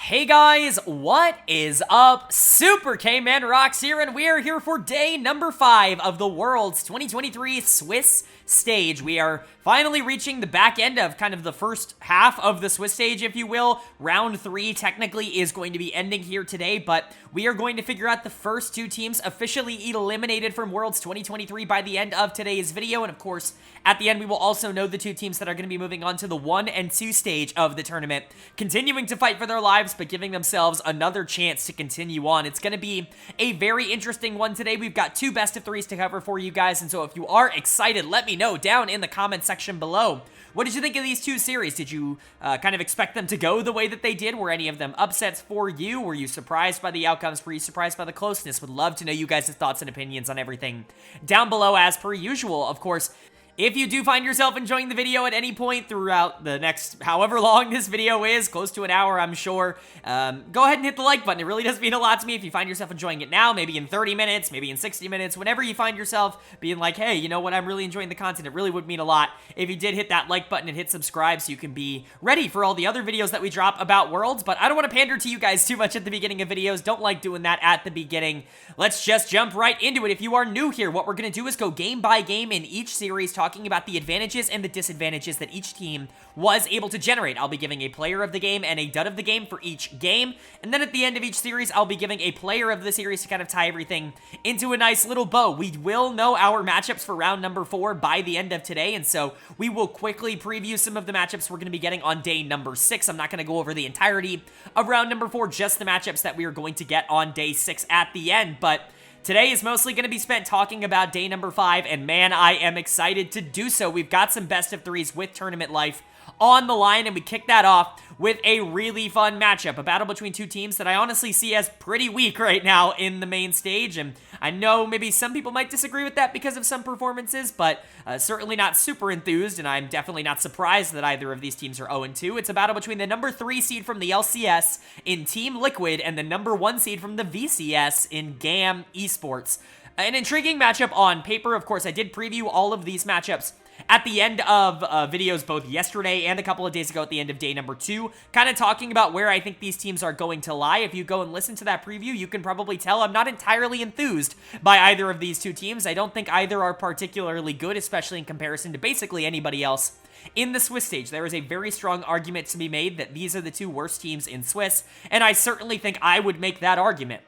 Hey guys, what is up? Super K-Man Rocks here, and we are here for day number 5 of the World's 2023 Swiss stage. We are finally reaching the back end of kind of the first half of the Swiss stage, if you will. Round 3 technically is going to be ending here today, but we are going to figure out the first 2 teams officially eliminated from Worlds 2023 by the end of today's video, and of course, at the end, we will also know the 2 teams that are going to be moving on to the 1 and 2 stage of the tournament, continuing to fight for their lives, but giving themselves another chance to continue on. It's going to be a very interesting one today. We've got 2 best of 3s to cover for you guys, and so if you are excited, let me know down in the comment section below. What did you think of these 2 series? Did you kind of expect them to go the way that they did? Were any of them upsets for you? Were you surprised by the outcomes? Were you surprised by the closeness? Would love to know you guys' thoughts and opinions on everything down below as per usual. Of course, if you do find yourself enjoying the video at any point throughout the next however long this video is, close to an hour, I'm sure, go ahead and hit the like button. It really does mean a lot to me if you find yourself enjoying it now, maybe in 30 minutes, maybe in 60 minutes, whenever you find yourself being like, hey, you know what, I'm really enjoying the content. It really would mean a lot if you did hit that like button and hit subscribe so you can be ready for all the other videos that we drop about Worlds, but I don't want to pander to you guys too much at the beginning of videos. Don't like doing that at the beginning. Let's just jump right into it. If you are new here, what we're going to do is go game by game in each series, talking about the advantages and the disadvantages that each team was able to generate. I'll be giving a player of the game and a dud of the game for each game, and then at the end of each series, I'll be giving a player of the series to kind of tie everything into a nice little bow. We will know our matchups for round number 4 by the end of today, and so we will quickly preview some of the matchups we're going to be getting on day number 6. I'm not going to go over the entirety of round number 4, just the matchups that we are going to get on day 6 at the end, but today is mostly going to be spent talking about day number 5, and man, I am excited to do so. We've got some best of 3s with tournament life on the line, and we kick that off with a really fun matchup, a battle between 2 teams that I honestly see as pretty weak right now in the main stage, and I know maybe some people might disagree with that because of some performances, but certainly not super enthused, and I'm definitely not surprised that either of these teams are 0-2. It's a battle between the number 3 seed from the LCS in Team Liquid and the number 1 seed from the VCS in GAM Esports. An intriguing matchup on paper. Of course, I did preview all of these matchups at the end of videos both yesterday and a couple of days ago at the end of day number 2, kind of talking about where I think these teams are going to lie. If you go and listen to that preview, you can probably tell I'm not entirely enthused by either of these 2 teams. I don't think either are particularly good, especially in comparison to basically anybody else in the Swiss stage. There is a very strong argument to be made that these are the 2 worst teams in Swiss, and I certainly think I would make that argument.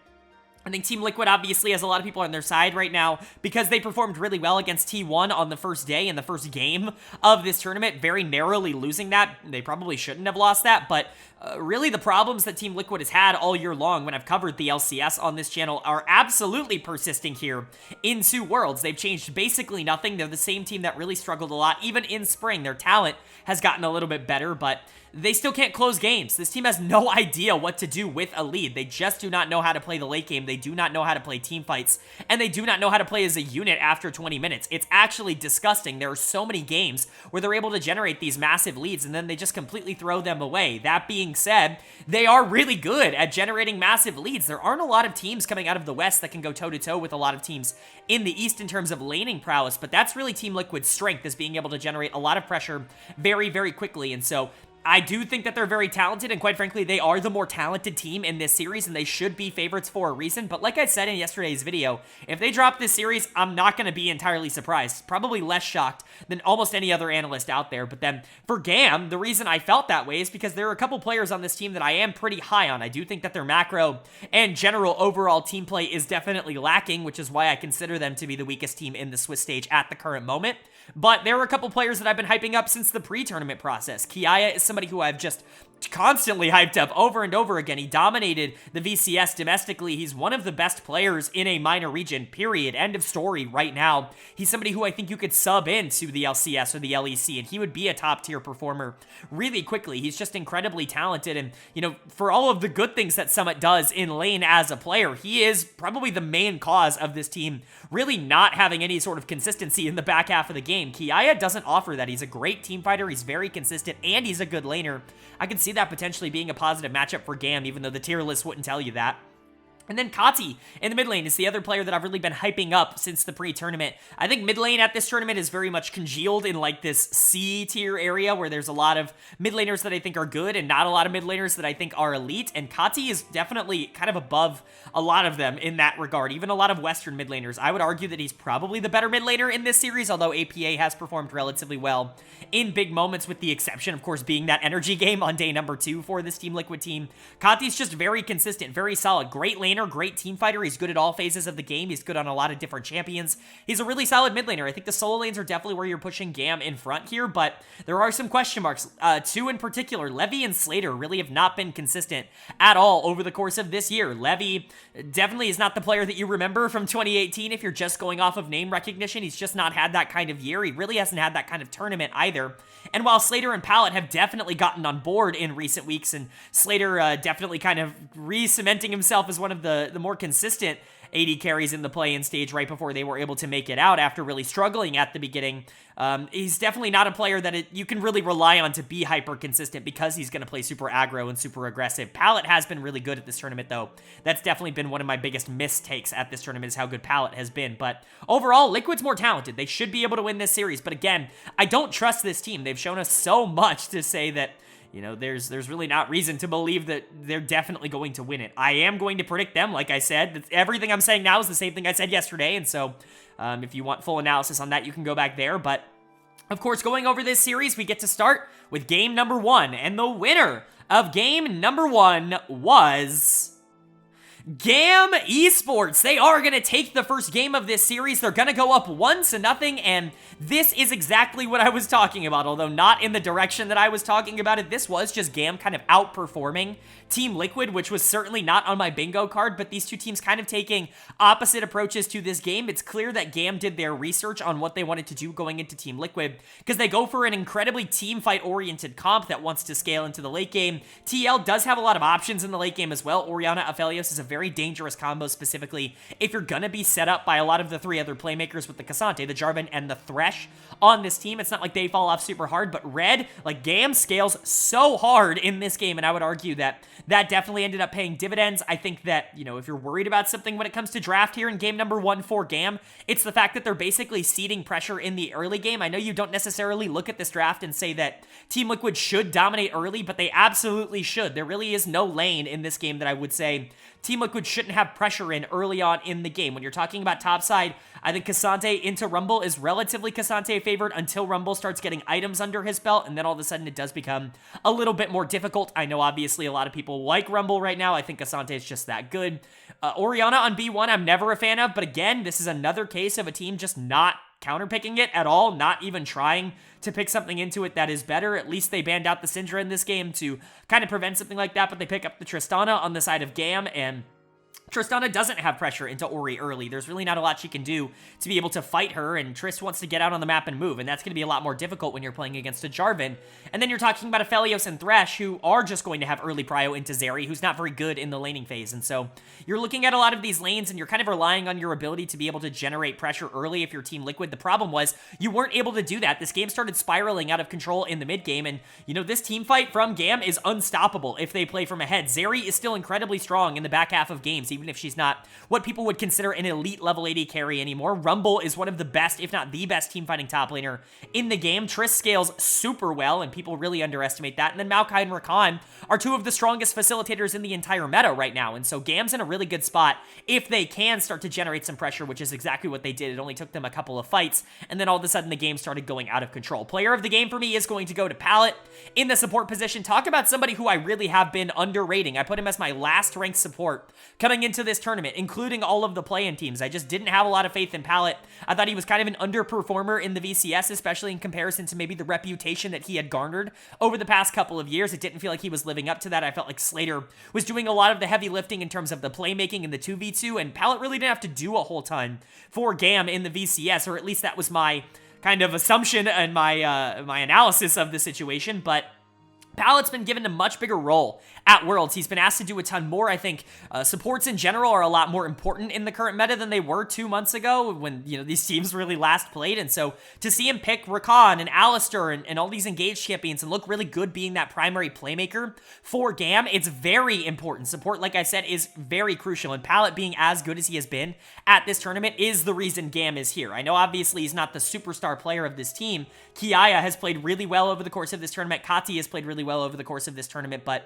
I think Team Liquid obviously has a lot of people on their side right now because they performed really well against T1 on the first day in the first game of this tournament, very narrowly losing that. They probably shouldn't have lost that, but really the problems that Team Liquid has had all year long when I've covered the LCS on this channel are absolutely persisting here into Worlds. They've changed basically nothing. They're the same team that really struggled a lot. Even in spring, their talent has gotten a little bit better, but they still can't close games. This team has no idea what to do with a lead. They just do not know how to play the late game. They do not know how to play team fights, and they do not know how to play as a unit after 20 minutes. It's actually disgusting. There are so many games where they're able to generate these massive leads, and then they just completely throw them away. That being said, they are really good at generating massive leads. There aren't a lot of teams coming out of the West that can go toe-to-toe with a lot of teams in the East in terms of laning prowess, but that's really Team Liquid's strength, is being able to generate a lot of pressure very, very quickly, and so I do think that they're very talented, and quite frankly, they are the more talented team in this series, and they should be favorites for a reason. But like I said in yesterday's video, if they drop this series, I'm not going to be entirely surprised. Probably less shocked than almost any other analyst out there. But then for GAM, the reason I felt that way is because there are a couple players on this team that I am pretty high on. I do think that their macro and general overall team play is definitely lacking, which is why I consider them to be the weakest team in the Swiss stage at the current moment. But there are a couple players that I've been hyping up since the pre-tournament process. KIA is somebody who I've just constantly hyped up over and over again. He dominated the VCS domestically. He's one of the best players in a minor region, period. End of story right now. He's somebody who I think you could sub into the LCS or the LEC, and he would be a top-tier performer really quickly. He's just incredibly talented, and, you know, for all of the good things that Summit does in lane as a player, he is probably the main cause of this team really not having any sort of consistency in the back half of the game. KIA doesn't offer that. He's a great team fighter, he's very consistent, and he's a good laner. I can see that potentially being a positive matchup for GAM, even though the tier list wouldn't tell you that. And then Kati in the mid lane is the other player that I've really been hyping up since the pre-tournament. I think mid lane at this tournament is very much congealed in like this C tier area where there's a lot of mid laners that I think are good and not a lot of mid laners that I think are elite. And Kati is definitely kind of above a lot of them in that regard, even a lot of Western mid laners. I would argue that he's probably the better mid laner in this series, although APA has performed relatively well in big moments, with the exception, of course, being that energy game on day number 2 for this Team Liquid team. Kati's just very consistent, very solid, great laner, great team fighter. He's good at all phases of the game. He's good on a lot of different champions. He's a really solid mid laner. I think the solo lanes are definitely where you're pushing GAM in front here, but there are some question marks. 2 in particular, Levy and Slater really have not been consistent at all over the course of this year. Levy definitely is not the player that you remember from 2018 if you're just going off of name recognition. He's just not had that kind of year. He really hasn't had that kind of tournament either. And while Slater and Pallet have definitely gotten on board in recent weeks, and Slater definitely kind of re-cementing himself as one of the more consistent AD carries in the play-in stage right before they were able to make it out after really struggling at the beginning. He's definitely not a player that you can really rely on to be hyper-consistent because he's going to play super aggro and super aggressive. Pallet has been really good at this tournament, though. That's definitely been one of my biggest mistakes at this tournament, is how good Pallet has been. But overall, Liquid's more talented. They should be able to win this series. But again, I don't trust this team. They've shown us so much to say that, you know, there's really not reason to believe that they're definitely going to win it. I am going to predict them, like I said. Everything I'm saying now is the same thing I said yesterday, and so if you want full analysis on that, you can go back there. But, of course, going over this series, we get to start with game number 1, and the winner of game number 1 was GAM Esports. They are going to take the first game of this series. They're going to go up 1-0, and this is exactly what I was talking about, although not in the direction that I was talking about it. This was just GAM kind of outperforming Team Liquid, which was certainly not on my bingo card, but these two teams kind of taking opposite approaches to this game. It's clear that GAM did their research on what they wanted to do going into Team Liquid, because they go for an incredibly team fight-oriented comp that wants to scale into the late game. TL does have a lot of options in the late game as well. Orianna Aphelios is a very dangerous combo, specifically if you're gonna be set up by a lot of the 3 other playmakers with the Cassante, the Jarvan, and the Thresh on this team. It's not like they fall off super hard, but Red, like GAM, scales so hard in this game, and I would argue that that definitely ended up paying dividends. I think that, you know, if you're worried about something when it comes to draft here in game number 1 for GAM, it's the fact that they're basically ceding pressure in the early game. I know you don't necessarily look at this draft and say that Team Liquid should dominate early, but they absolutely should. There really is no lane in this game that I would say Team Liquid shouldn't have pressure in early on in the game. When you're talking about topside, I think Cassante into Rumble is relatively Cassante favored until Rumble starts getting items under his belt, and then all of a sudden it does become a little bit more difficult. I know obviously a lot of people like Rumble right now. I think Cassante is just that good. Orianna on B1 I'm never a fan of, but again, this is another case of a team just not counterpicking it at all, not even trying to pick something into it that is better. At least they banned out the Syndra in this game to kind of prevent something like that, but they pick up the Tristana on the side of GAM, and Tristana doesn't have pressure into Ori early. There's really not a lot she can do to be able to fight her, and Trist wants to get out on the map and move, and that's going to be a lot more difficult when you're playing against a Jarvan. And then you're talking about Aphelios and Thresh, who are just going to have early prio into Zeri, who's not very good in the laning phase. And so you're looking at a lot of these lanes, and you're kind of relying on your ability to be able to generate pressure early if you're Team Liquid. The problem was you weren't able to do that. This game started spiraling out of control in the mid game, and, you know, this team fight from GAM is unstoppable if they play from ahead. Zeri is still incredibly strong in the back half of games, even if she's not what people would consider an elite level AD carry anymore. Rumble is one of the best, if not the best, team fighting top laner in the game. Triss scales super well, and people really underestimate that. And then Maokai and Rakan are 2 of the strongest facilitators in the entire meta right now. And so GAM's in a really good spot if they can start to generate some pressure, which is exactly what they did. It only took them a couple of fights, and then all of a sudden the game started going out of control. Player of the game for me is going to go to Pallet in the support position. Talk about somebody who I really have been underrating. I put him as my last ranked support coming into this tournament, including all of the play-in teams. I just didn't have a lot of faith in Pallet. I thought he was kind of an underperformer in the VCS, especially in comparison to maybe the reputation that he had garnered over the past couple of years. It didn't feel like he was living up to that. I felt like Slater was doing a lot of the heavy lifting in terms of the playmaking in the 2v2, and Pallet really didn't have to do a whole ton for GAM in the VCS, or at least that was my kind of assumption and my my analysis of the situation. But Pallet's been given a much bigger role at Worlds. He's been asked to do a ton more. I think supports in general are a lot more important in the current meta than they were 2 months ago when, these teams really last played. And so to see him pick Rakan and Alistair and all these engaged champions and look really good being that primary playmaker for GAM, it's very important. Support, like I said, is very crucial. And Pallet being as good as he has been at this tournament is the reason GAM is here. I know obviously he's not the superstar player of this team. KIA has played really well over the course of this tournament. Kati has played really well over the course of this tournament, but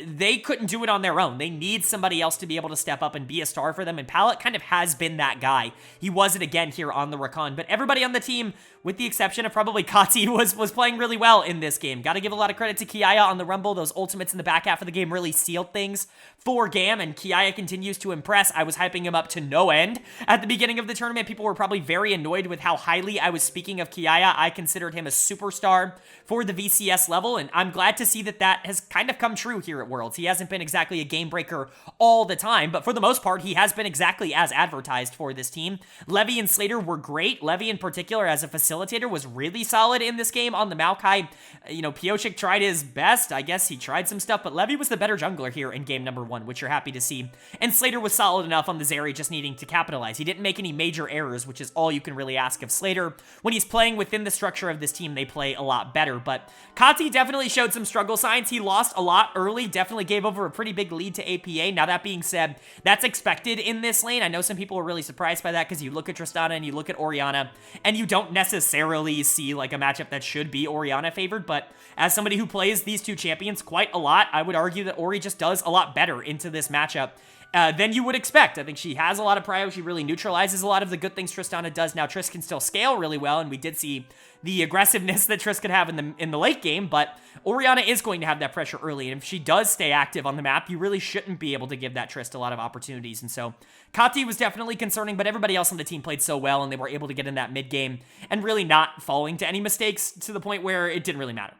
they couldn't do it on their own. They need somebody else to be able to step up and be a star for them, and Pallet kind of has been that guy. He was it again here on the Rakan, but everybody on the team, with the exception of probably Kati, was playing really well in this game. Got to give a lot of credit to KIA on the Rumble. Those ultimates in the back half of the game really sealed things for GAM, and KIA continues to impress. I was hyping him up to no end at the beginning of the tournament. People were probably very annoyed with how highly I was speaking of KIA. I considered him a superstar for the VCS level, and I'm glad to see that has kind of come true here at Worlds. He hasn't been exactly a game breaker all the time, but for the most part, he has been exactly as advertised for this team. Levy and Slater were great. Levy in particular as a facilitator was really solid in this game on the Maokai. Piochik tried his best. I guess he tried some stuff, but Levy was the better jungler here in game number 1, which you're happy to see. And Slater was solid enough on the Zeri, just needing to capitalize. He didn't make any major errors, which is all you can really ask of Slater. When he's playing within the structure of this team, they play a lot better, but Kati definitely showed some struggle signs. He lost a lot early, definitely gave over a pretty big lead to APA. Now, that being said, that's expected in this lane. I know some people were really surprised by that because you look at Tristana and you look at Orianna, and you don't necessarily see like a matchup that should be Orianna favored, but as somebody who plays these two champions quite a lot, I would argue that Ori just does a lot better into this matchup than you would expect. I think she has a lot of prio. She really neutralizes a lot of the good things Tristana does. Now, Triss can still scale really well, and we did see the aggressiveness that Triss could have in the late game, but Orianna is going to have that pressure early, and if she does stay active on the map, you really shouldn't be able to give that Triss a lot of opportunities, and so Kati was definitely concerning, but everybody else on the team played so well, and they were able to get in that mid game and really not falling to any mistakes to the point where it didn't really matter.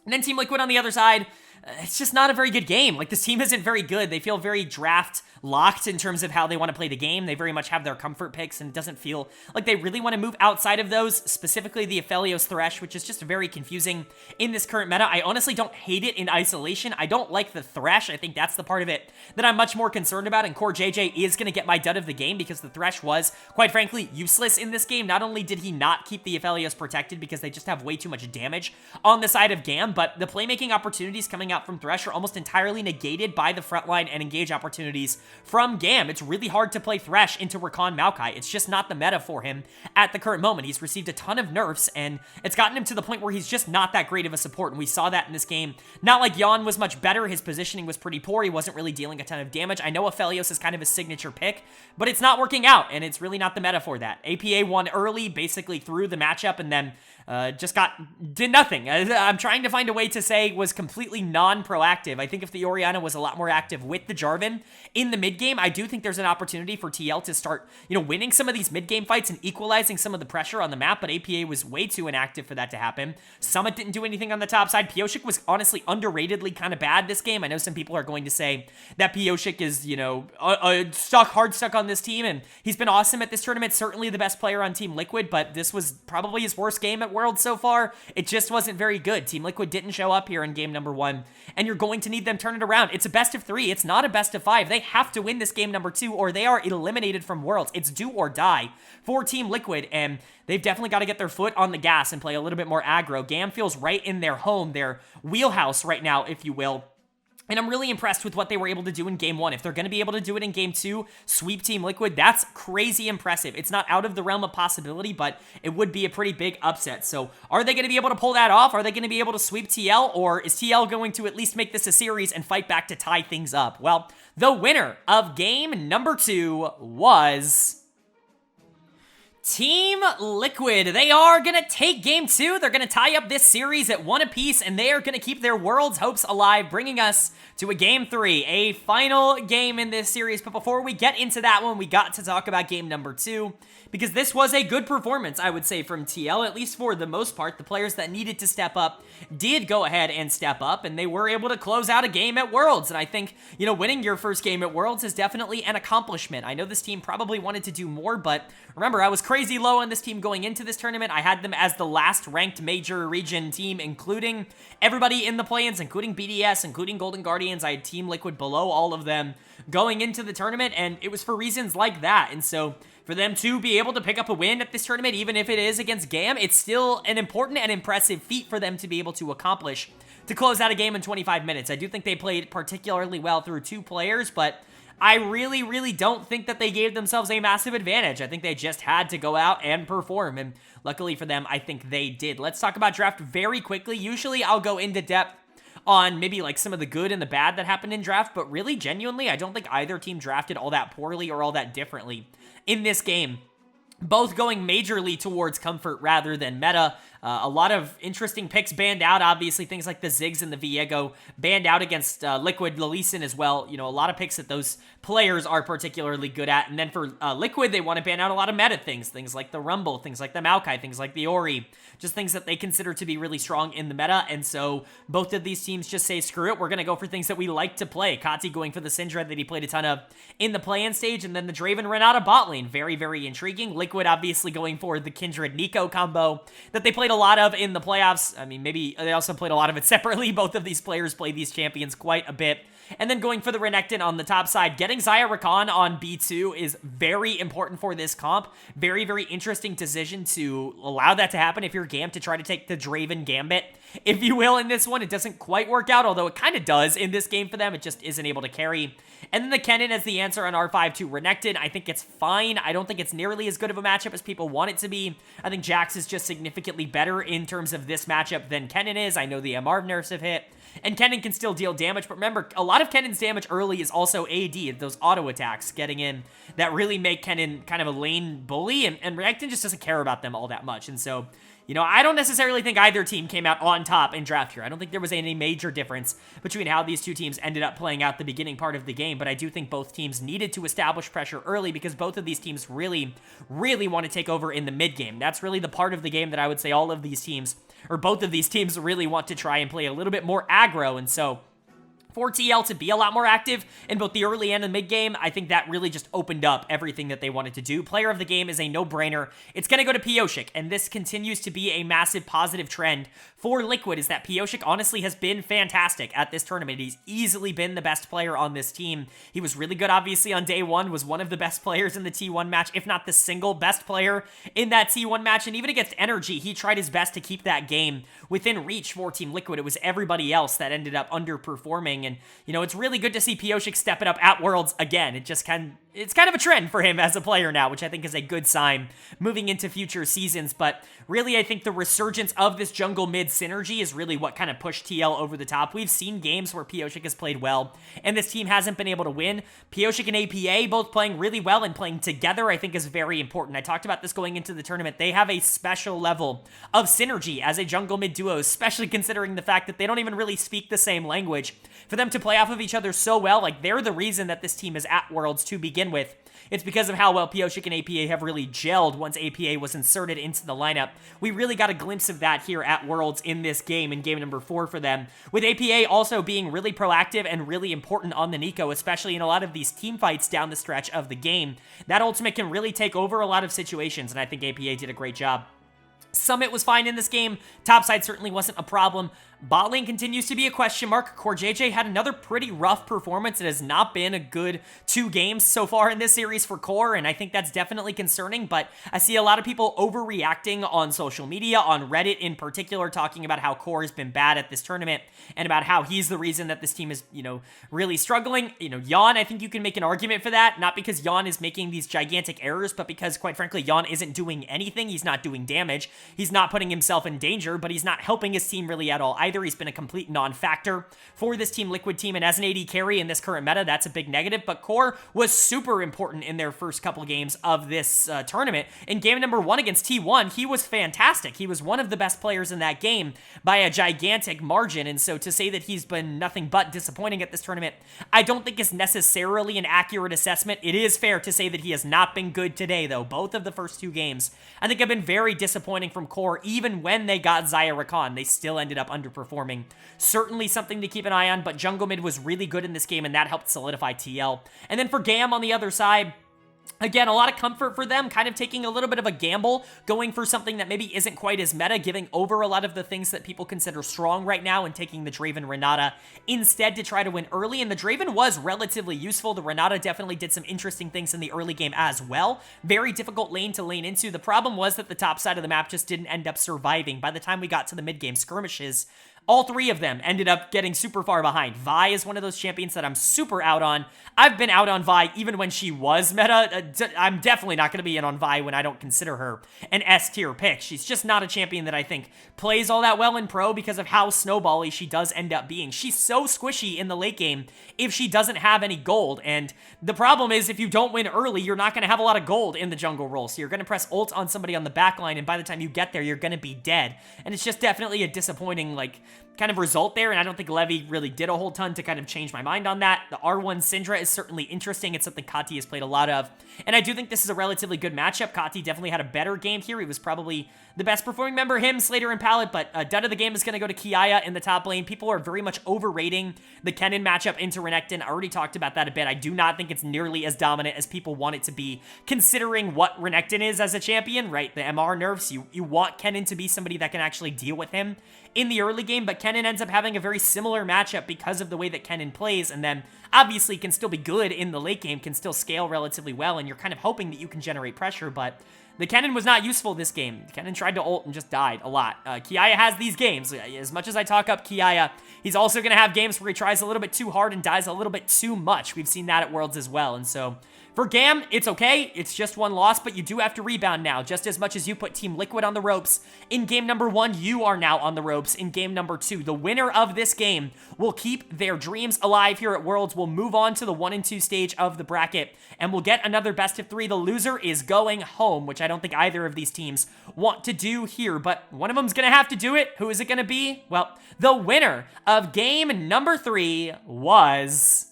And then Team Liquid on the other side, it's just not a very good game. Like, this team isn't very good. They feel very draft locked in terms of how they want to play the game. They very much have their comfort picks, and it doesn't feel like they really want to move outside of those, specifically the Aphelios Thresh, which is just very confusing in this current meta. I honestly don't hate it in isolation. I don't like the Thresh. I think that's the part of it that I'm much more concerned about, and Core JJ is going to get my dud of the game because the Thresh was, quite frankly, useless in this game. Not only did he not keep the Aphelios protected because they just have way too much damage on the side of GAM, but the playmaking opportunities coming out from Thresh are almost entirely negated by the frontline and engage opportunities from GAM. It's really hard to play Thresh into Rakan Maokai. It's just not the meta for him at the current moment. He's received a ton of nerfs, and it's gotten him to the point where he's just not that great of a support, and we saw that in this game. Not like Yon was much better. His positioning was pretty poor. He wasn't really dealing a ton of damage. I know Aphelios is kind of a signature pick, but it's not working out, and it's really not the meta for that. APA won early, basically through the matchup, and then did nothing. I'm trying to find a way to say was completely non-proactive. I think if the Orianna was a lot more active with the Jarvan in the mid-game, I do think there's an opportunity for TL to start, winning some of these mid-game fights and equalizing some of the pressure on the map, but APA was way too inactive for that to happen. Summit didn't do anything on the top side. Piochik was honestly underratedly kind of bad this game. I know some people are going to say that Piochik is, hard stuck on this team, and he's been awesome at this tournament, certainly the best player on Team Liquid, but this was probably his worst game at World so far. It just wasn't very good. Team Liquid didn't show up here in game number 1, and you're going to need them turn it around. It's a best of 3. It's not a best of 5. They have to win this game number 2, or they are eliminated from Worlds. It's do or die for Team Liquid, and they've definitely got to get their foot on the gas and play a little bit more aggro. GAM feels right in their home, their wheelhouse right now, if you will. And I'm really impressed with what they were able to do in game 1. If they're going to be able to do it in game 2, sweep Team Liquid, that's crazy impressive. It's not out of the realm of possibility, but it would be a pretty big upset. So are they going to be able to pull that off? Are they going to be able to sweep TL? Or is TL going to at least make this a series and fight back to tie things up? Well, the winner of game number 2 was Team Liquid. They are going to take game 2. They're going to tie up this series at 1 apiece, and they are going to keep their World's hopes alive, bringing us to a game 3, a final game in this series. But before we get into that one, we got to talk about game number 2, because this was a good performance, I would say, from TL, at least for the most part. The players that needed to step up did go ahead and step up, and they were able to close out a game at Worlds. And I think, winning your first game at Worlds is definitely an accomplishment. I know this team probably wanted to do more, but remember, I was crazy crazy low on this team going into this tournament. I had them as the last ranked major region team, including everybody in the play-ins, including BDS, including Golden Guardians. I had Team Liquid below all of them going into the tournament, and it was for reasons like that. And so for them to be able to pick up a win at this tournament, even if it is against GAM, it's still an important and impressive feat for them to be able to accomplish to close out a game in 25 minutes. I do think they played particularly well through 2 players, but I really, really don't think that they gave themselves a massive advantage. I think they just had to go out and perform, and luckily for them, I think they did. Let's talk about draft very quickly. Usually, I'll go into depth on maybe like some of the good and the bad that happened in draft, but really, genuinely, I don't think either team drafted all that poorly or all that differently in this game. Both going majorly towards comfort rather than meta. A lot of interesting picks banned out. Obviously, things like the Ziggs and the Viego banned out against Liquid, Lalison as well. You know, a lot of picks that those players are particularly good at. And then for Liquid, they want to ban out a lot of meta things. Things like the Rumble, things like the Maokai, things like the Ori. Just things that they consider to be really strong in the meta. And so both of these teams just say, screw it, we're going to go for things that we like to play. Kati going for the Syndra that he played a ton of in the play-in stage. And then the Draven Renata bot lane. Very, very intriguing. Liquid obviously going for the Kindred Nico combo that they played a lot of in the playoffs. I mean, maybe they also played a lot of it separately. Both of these players play these champions quite a bit. And then going for the Renekton on the top side. Getting Xayah Rakan on B2 is very important for this comp. Very, very interesting decision to allow that to happen if you're GAM, to try to take the Draven Gambit, if you will, in this one. It doesn't quite work out, although it kind of does in this game for them. It just isn't able to carry. And then the Kennen as the answer on R5 to Renekton. I think it's fine. I don't think it's nearly as good of a matchup as people want it to be. I think Jax is just significantly better in terms of this matchup than Kennen is. I know the MR nerfs have hit, and Kennen can still deal damage, but remember, a lot of Kennen's damage early is also AD, those auto attacks getting in that really make Kennen kind of a lane bully, and Renekton just doesn't care about them all that much. And so, you know, I don't necessarily think either team came out on top in draft here. I don't think there was any major difference between how these two teams ended up playing out the beginning part of the game, but I do think both teams needed to establish pressure early because both of these teams really, really want to take over in the mid game. That's really the part of the game that I would say all of these teams, or both of these teams, really want to try and play a little bit more aggro. And so for TL to be a lot more active in both the early and the mid game, I think that really just opened up everything that they wanted to do. Player of the game is a no-brainer. It's going to go to Pyosik, and this continues to be a massive positive trend for Liquid, is that Pyosik honestly has been fantastic at this tournament. He's easily been the best player on this team. He was really good, obviously, on day one, was one of the best players in the T1 match, if not the single best player in that T1 match, and even against Gen.G, he tried his best to keep that game within reach for Team Liquid. It was everybody else that ended up underperforming, and, you know, it's really good to see Pyosik step it up at Worlds again. It's kind of a trend for him as a player now, which I think is a good sign moving into future seasons. But really, I think the resurgence of this jungle mid synergy is really what kind of pushed TL over the top. We've seen games where Pyosik has played well, and this team hasn't been able to win. Pyosik and APA both playing really well and playing together, I think, is very important. I talked about this going into the tournament. They have a special level of synergy as a jungle mid duo, especially considering the fact that they don't even really speak the same language. For them to play off of each other so well, like, they're the reason that this team is at Worlds to begin with. It's because of how well Pyosik and APA have really gelled once APA was inserted into the lineup. We really got a glimpse of that here at Worlds in this game, in game number 4 for them, with APA also being really proactive and really important on the Nico, especially in a lot of these team fights down the stretch of the game. That ultimate can really take over a lot of situations, and I think APA did a great job. Summit was fine in this game. Topside certainly wasn't a problem. Bot lane continues to be a question mark. CoreJJ had another pretty rough performance. It has not been a good 2 games so far in this series for Core, and I think that's definitely concerning, but I see a lot of people overreacting on social media, on Reddit in particular, talking about how Core has been bad at this tournament, and about how he's the reason that this team is, you know, really struggling. You know, Yon, I think you can make an argument for that, not because Yon is making these gigantic errors, but because, quite frankly, Yon isn't doing anything. He's not doing damage. He's not putting himself in danger, but he's not helping his team really at all either. He's been a complete non-factor for this Team Liquid team, and as an AD carry in this current meta, that's a big negative, but Core was super important in their first couple games of this tournament. In game number 1 against T1, he was fantastic. He was one of the best players in that game by a gigantic margin, and so to say that he's been nothing but disappointing at this tournament, I don't think is necessarily an accurate assessment. It is fair to say that he has not been good today, though. Both of the first 2 games, I think, have been very disappointing from Core. Even when they got Xayah Rakan, they still ended up underperforming. Certainly something to keep an eye on, but jungle mid was really good in this game, and that helped solidify TL. And then for GAM on the other side, Again, a lot of comfort for them, kind of taking a little bit of a gamble, going for something that maybe isn't quite as meta, giving over a lot of the things that people consider strong right now and taking the Draven Renata instead to try to win early. And the Draven was relatively useful. The Renata definitely did some interesting things in the early game as well. Very difficult lane to lane into. The problem was that the top side of the map just didn't end up surviving. By the time we got to the mid-game skirmishes, all three of them ended up getting super far behind. Vi is one of those champions that I'm super out on. I've been out on Vi even when she was meta. I'm definitely not going to be in on Vi when I don't consider her an S-tier pick. She's just not a champion that I think plays all that well in pro because of how snowbally she does end up being. She's so squishy in the late game if she doesn't have any gold. And the problem is if you don't win early, you're not going to have a lot of gold in the jungle role. So you're going to press ult on somebody on the backline, and by the time you get there, you're going to be dead. And it's just definitely a disappointing, kind of result there, and I don't think Levy really did a whole ton to kind of change my mind on that. The R1 Syndra is certainly interesting. It's something Kati has played a lot of, and I do think this is a relatively good matchup. Kati definitely had a better game here. He was probably the best performing member, him, Slater, and Pallet, but dud of the game is going to go to KIA in the top lane. People are very much overrating the Kennen matchup into Renekton. I already talked about that a bit. I do not think it's nearly as dominant as people want it to be, considering what Renekton is as a champion, right? The MR nerfs, you want Kennen to be somebody that can actually deal with him in the early game, but Kennen ends up having a very similar matchup because of the way that Kennen plays, and then obviously can still be good in the late game, can still scale relatively well, and you're kind of hoping that you can generate pressure, but the Kennen was not useful this game. Kennen tried to ult and just died a lot. KIA has these games. As much as I talk up KIA, he's also going to have games where he tries a little bit too hard and dies a little bit too much. We've seen that at Worlds as well, and so for GAM, it's okay. It's just one loss, but you do have to rebound now. Just as much as you put Team Liquid on the ropes in game number 1, you are now on the ropes in game number 2. The winner of this game will keep their dreams alive here at Worlds. We'll move on to the 1 and 2 stage of the bracket, and we'll get another best of 3. The loser is going home, which I don't think either of these teams want to do here, but one of them's going to have to do it. Who is it going to be? Well, the winner of game number 3 was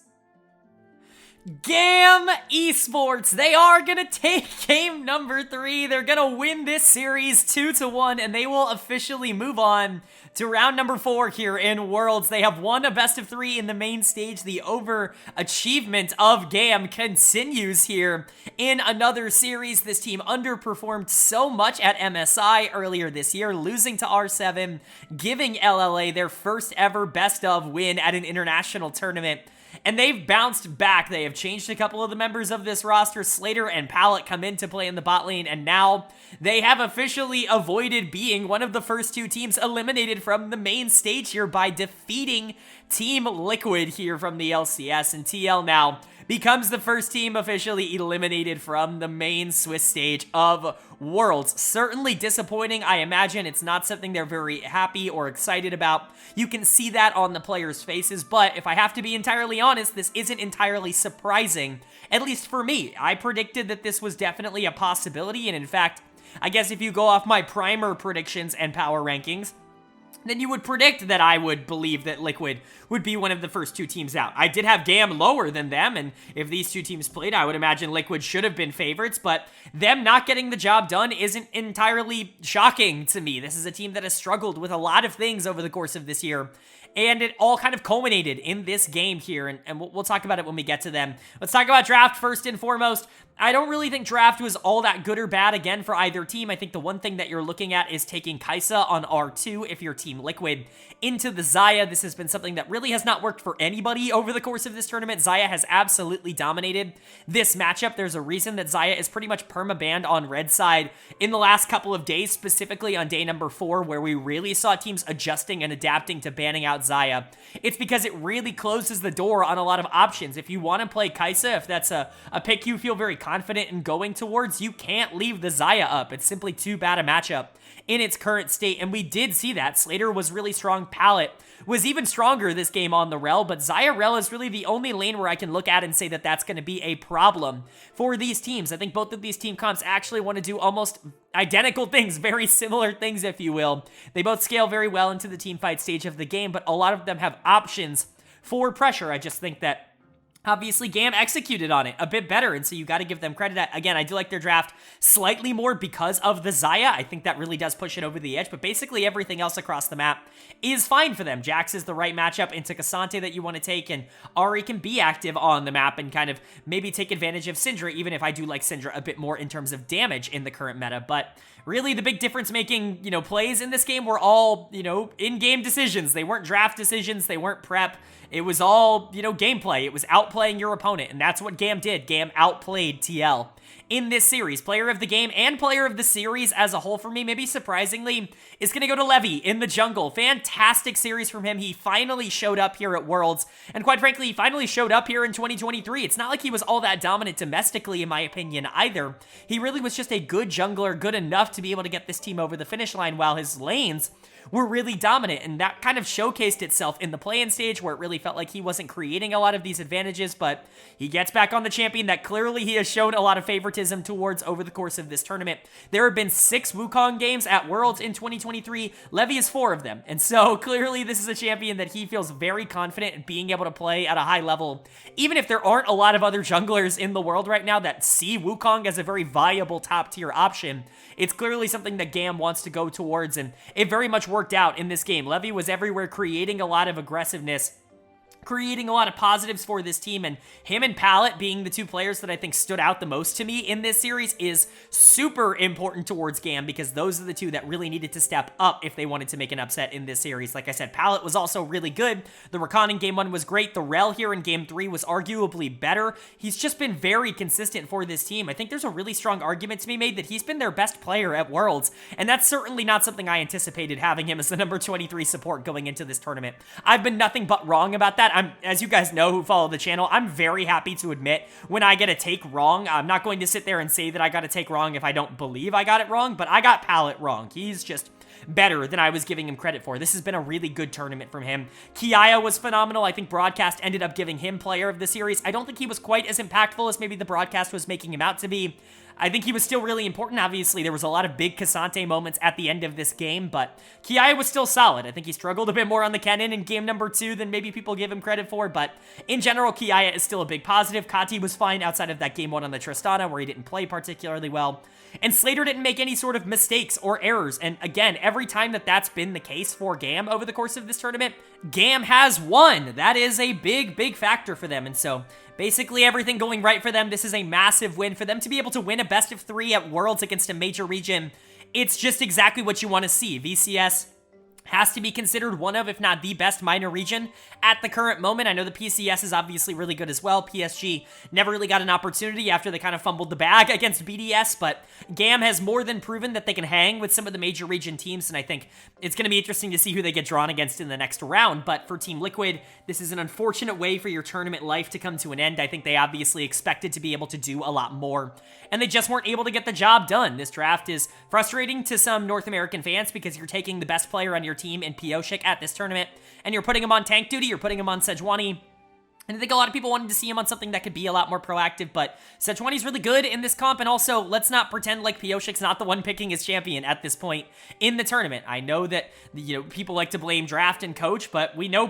GAM Esports. They are gonna take game number 3. They're gonna win this series 2-1, and they will officially move on to round number 4 here in Worlds. They have won a best of 3 in the main stage. The overachievement of GAM continues here in another series. This team underperformed so much at MSI earlier this year, losing to R7, giving LLA their first ever best of win at an international tournament. And they've bounced back. They have changed a couple of the members of this roster. Slater and Pallet come in to play in the bot lane, and now they have officially avoided being one of the first 2 teams eliminated from the main stage here by defeating Team Liquid here from the LCS, and TL now becomes the first team officially eliminated from the main Swiss stage of Worlds. Certainly disappointing. I imagine it's not something they're very happy or excited about. You can see that on the players' faces, but if I have to be entirely honest, this isn't entirely surprising, at least for me. I predicted that this was definitely a possibility, and in fact, I guess if you go off my primer predictions and power rankings, then you would predict that I would believe that Liquid would be one of the first 2 teams out. I did have GAM lower than them, and if these 2 teams played, I would imagine Liquid should have been favorites, but them not getting the job done isn't entirely shocking to me. This is a team that has struggled with a lot of things over the course of this year, and it all kind of culminated in this game here, and we'll talk about it when we get to them. Let's talk about Draft first and foremost. I don't really think Draft was all that good or bad, again, for either team. I think the one thing that you're looking at is taking Kai'Sa on R2 if you're Team Liquid into the Xayah. This has been something that really has not worked for anybody over the course of this tournament. Xayah has absolutely dominated this matchup. There's a reason that Xayah is pretty much perma-banned on red side in the last couple of days, specifically on day number 4, where we really saw teams adjusting and adapting to banning out Xayah. It's because it really closes the door on a lot of options. If you want to play Kai'Sa, if that's a pick you feel very confident in going towards, you can't leave the Xayah up. It's simply too bad a matchup in its current state, and we did see that. Slater was really strong. Pallet was even stronger this game on the Rel, but Xayah Rel is really the only lane where I can look at and say that that's going to be a problem for these teams. I think both of these team comps actually want to do almost identical things, very similar things, if you will. They both scale very well into the team fight stage of the game, but a lot of them have options for pressure. I just think that Obviously, GAM executed on it a bit better, and so you got to give them credit. Again, I do like their draft slightly more because of the Xayah. I think that really does push it over the edge, but basically everything else across the map is fine for them. Jax is the right matchup into Cassante that you want to take, and Ahri can be active on the map and kind of maybe take advantage of Syndra, even if I do like Syndra a bit more in terms of damage in the current meta. But really, the big difference-making, plays in this game were all, in-game decisions. They weren't draft decisions. They weren't prep. It was all, gameplay. It was outplaying your opponent, and that's what GAM did. GAM outplayed TL in this series. Player of the game and player of the series as a whole for me, maybe surprisingly, is going to go to Levy in the jungle. Fantastic series from him. He finally showed up here at Worlds, and quite frankly, he finally showed up here in 2023. It's not like he was all that dominant domestically, in my opinion, either. He really was just a good jungler, good enough to be able to get this team over the finish line, while his lanes were really dominant, and that kind of showcased itself in the play-in stage, where it really felt like he wasn't creating a lot of these advantages, but he gets back on the champion that clearly he has shown a lot of favoritism towards over the course of this tournament. There have been 6 Wukong games at Worlds in 2023. Levy is 4 of them, and so clearly this is a champion that he feels very confident in being able to play at a high level, even if there aren't a lot of other junglers in the world right now that see Wukong as a very viable top-tier option. It's clearly something that GAM wants to go towards, and it very much worked out in this game. Levy was everywhere, creating a lot of aggressiveness, creating a lot of positives for this team, and him and Pallet being the 2 players that I think stood out the most to me in this series is super important towards GAM, because those are the 2 that really needed to step up if they wanted to make an upset in this series. Like I said, Pallet was also really good. The Rakan in Game 1 was great. The Rel here in Game 3 was arguably better. He's just been very consistent for this team. I think there's a really strong argument to be made that he's been their best player at Worlds, and that's certainly not something I anticipated, having him as the number 23 support going into this tournament. I've been nothing but wrong about that. As you guys know who follow the channel, I'm very happy to admit when I get a take wrong. I'm not going to sit there and say that I got a take wrong if I don't believe I got it wrong, but I got Pallet wrong. He's just better than I was giving him credit for. This has been a really good tournament from him. KIA was phenomenal. I think broadcast ended up giving him player of the series. I don't think he was quite as impactful as maybe the broadcast was making him out to be. I think he was still really important. Obviously, there was a lot of big Cassante moments at the end of this game, but KIA was still solid. I think he struggled a bit more on the Kennen in game number 2 than maybe people give him credit for, but in general, KIA is still a big positive. Kati was fine outside of that game 1 on the Tristana, where he didn't play particularly well, and Slater didn't make any sort of mistakes or errors, and again, every time that that's been the case for GAM over the course of this tournament, GAM has won. That is a big, big factor for them, and so basically everything going right for them. This is a massive win for them to be able to win a best of 3 at Worlds against a major region. It's just exactly what you want to see. VCS has to be considered one of, if not the best minor region at the current moment. I know the PCS is obviously really good as well. PSG never really got an opportunity after they kind of fumbled the bag against BDS, but GAM has more than proven that they can hang with some of the major region teams, and I think it's going to be interesting to see who they get drawn against in the next round. But for Team Liquid, this is an unfortunate way for your tournament life to come to an end. I think they obviously expected to be able to do a lot more, and they just weren't able to get the job done. This draft is frustrating to some North American fans because you're taking the best player on your team in Pioshik at this tournament, and you're putting him on tank duty, you're putting him on Sejuani, and I think a lot of people wanted to see him on something that could be a lot more proactive, but Sejuani's really good in this comp, and also, let's not pretend like Pioshik's not the one picking his champion at this point in the tournament. I know that, people like to blame draft and coach, but we know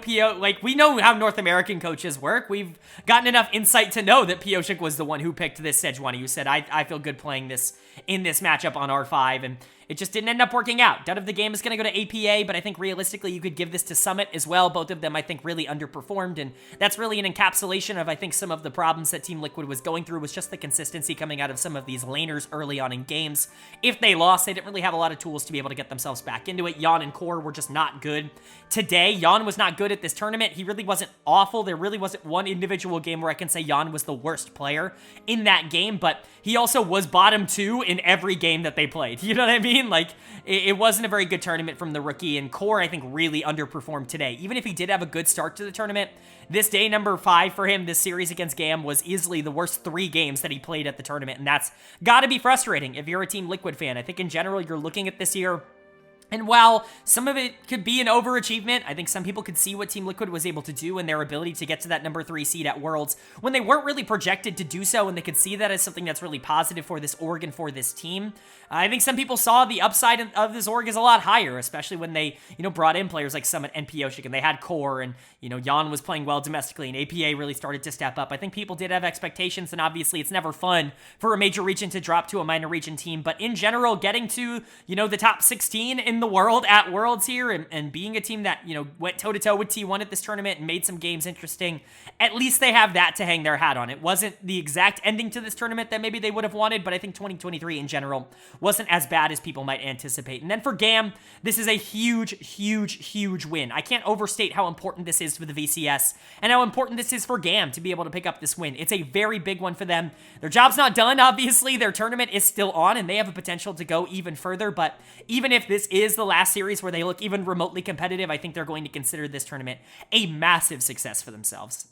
we know how North American coaches work. We've gotten enough insight to know that Pioshik was the one who picked this Sejuani, who said, I feel good playing this in this matchup on R5, and it just didn't end up working out. Dud of the game is going to go to APA, but I think realistically you could give this to Summit as well. Both of them, I think, really underperformed, and that's really an encapsulation of, I think, some of the problems that Team Liquid was going through was just the consistency coming out of some of these laners early on in games. If they lost, they didn't really have a lot of tools to be able to get themselves back into it. Jan and Core were just not good. Today, Jan was not good at this tournament. He really wasn't awful. There really wasn't one individual game where I can say Jan was the worst player in that game, but he also was bottom 2 in every game that they played. You know what I mean? Like, it wasn't a very good tournament from the rookie, and Core, I think, really underperformed today. Even if he did have a good start to the tournament, this day number 5 for him, this series against GAM, was easily the worst 3 games that he played at the tournament, and that's gotta be frustrating if you're a Team Liquid fan. I think in general, you're looking at this year And while some of it could be an overachievement, I think some people could see what Team Liquid was able to do and their ability to get to that number 3 seed at Worlds when they weren't really projected to do so, and they could see that as something that's really positive for this org and for this team. I think some people saw the upside of this org is a lot higher, especially when they, brought in players like Summit and Pioshik, and they had Core, and, Jan was playing well domestically, and APA really started to step up. I think people did have expectations, and obviously it's never fun for a major region to drop to a minor region team, but in general, getting to, the top 16 in the world at Worlds here, and being a team that, went toe-to-toe with T1 at this tournament and made some games interesting, at least they have that to hang their hat on. It wasn't the exact ending to this tournament that maybe they would have wanted, but I think 2023 in general wasn't as bad as people might anticipate. And then for GAM, this is a huge, huge, huge win. I can't overstate how important this is for the VCS and how important this is for GAM to be able to pick up this win. It's a very big one for them. Their job's not done, obviously. Their tournament is still on, and they have a potential to go even further, but even if this is the last series where they look even remotely competitive, I think they're going to consider this tournament a massive success for themselves.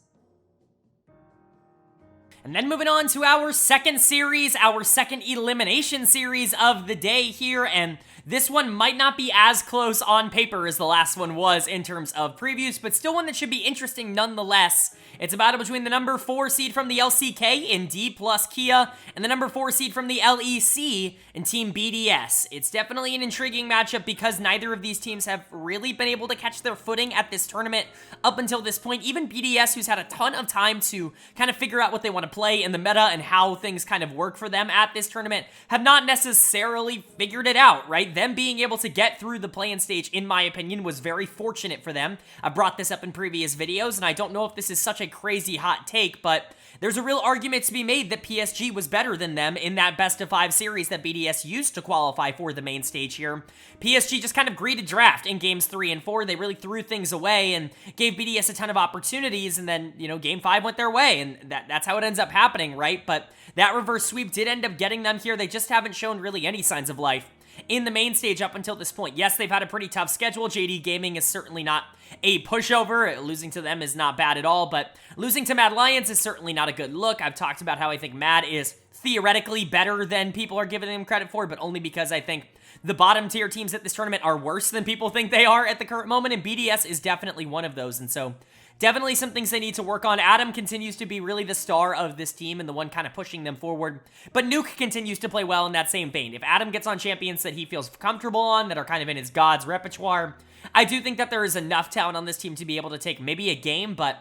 And then moving on to our second series, our second elimination series of the day here, and this one might not be as close on paper as the last one was in terms of previews, but still one that should be interesting nonetheless. It's a battle between the number 4 seed from the LCK in Dplus KIA and the number 4 seed from the LEC in Team BDS. It's definitely an intriguing matchup because neither of these teams have really been able to catch their footing at this tournament up until this point. Even BDS, who's had a ton of time to kind of figure out what they want to play in the meta and how things kind of work for them at this tournament, have not necessarily figured it out, right? Them being able to get through the play-in stage, in my opinion, was very fortunate for them. I brought this up in previous videos, and I don't know if this is such a crazy hot take, but there's a real argument to be made that PSG was better than them in that best-of-5 series that BDS used to qualify for the main stage here. PSG just kind of greeted draft in games 3 and 4. They really threw things away and gave BDS a ton of opportunities, and then, game 5 went their way, and that's how it ends up happening, right? But that reverse sweep did end up getting them here. They just haven't shown really any signs of life in the main stage up until this point. Yes, they've had a pretty tough schedule. JD Gaming is certainly not a pushover. Losing to them is not bad at all, but losing to Mad Lions is certainly not a good look. I've talked about how I think Mad is theoretically better than people are giving them credit for, but only because I think the bottom tier teams at this tournament are worse than people think they are at the current moment, and BDS is definitely one of those, and so definitely some things they need to work on. Adam continues to be really the star of this team and the one kind of pushing them forward, but Nuke continues to play well in that same vein. If Adam gets on champions that he feels comfortable on, that are kind of in his God's repertoire, I do think that there is enough talent on this team to be able to take maybe a game, but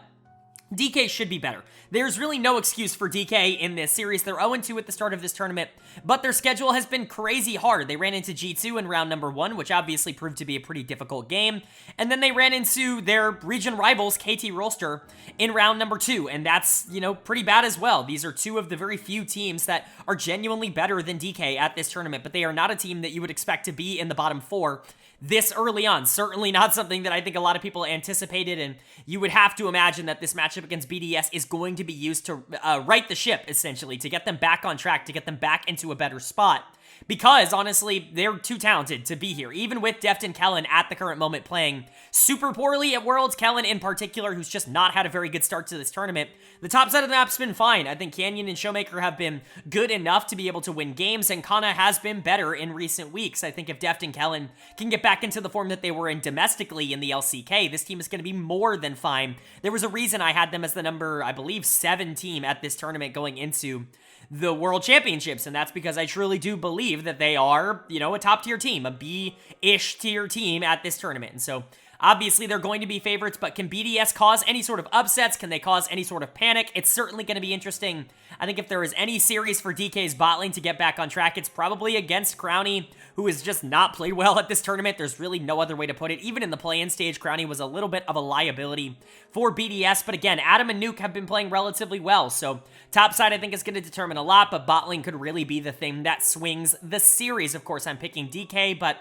DK should be better. There's really no excuse for DK in this series. They're 0-2 at the start of this tournament, but their schedule has been crazy hard. They ran into G2 in round number 1, which obviously proved to be a pretty difficult game, and then they ran into their region rivals, KT Rolster, in round number 2, and that's, pretty bad as well. These are two of the very few teams that are genuinely better than DK at this tournament, but they are not a team that you would expect to be in the bottom 4 this early on. Certainly not something that I think a lot of people anticipated, and you would have to imagine that this matchup against BDS is going to be used to right the ship, essentially, to get them back on track, to get them back into a better spot. Because, honestly, they're too talented to be here. Even with Deft and Kellen at the current moment playing super poorly at Worlds, Kellen in particular, who's just not had a very good start to this tournament, the top side of the map's been fine. I think Canyon and Showmaker have been good enough to be able to win games, and Kana has been better in recent weeks. I think if Deft and Kellen can get back into the form that they were in domestically in the LCK, this team is going to be more than fine. There was a reason I had them as the number, I believe, 7 team at this tournament going into the World Championships, and that's because I truly do believe that they are, a top-tier team, a B-ish tier team at this tournament, and so obviously they're going to be favorites, but can BDS cause any sort of upsets? Can they cause any sort of panic? It's certainly going to be interesting. I think if there is any series for DK's bot lane to get back on track, it's probably against Crowny, who has just not played well at this tournament. There's really no other way to put it. Even in the play-in stage, Crowny was a little bit of a liability for BDS, but again, Adam and Nuke have been playing relatively well, so top side I think is going to determine a lot, but bot lane could really be the thing that swings the series. Of course, I'm picking DK, but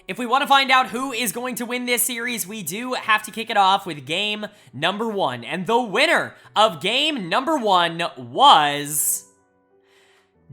if we want to find out who is going to win this series, we do have to kick it off with game number 1. And the winner of game number 1 was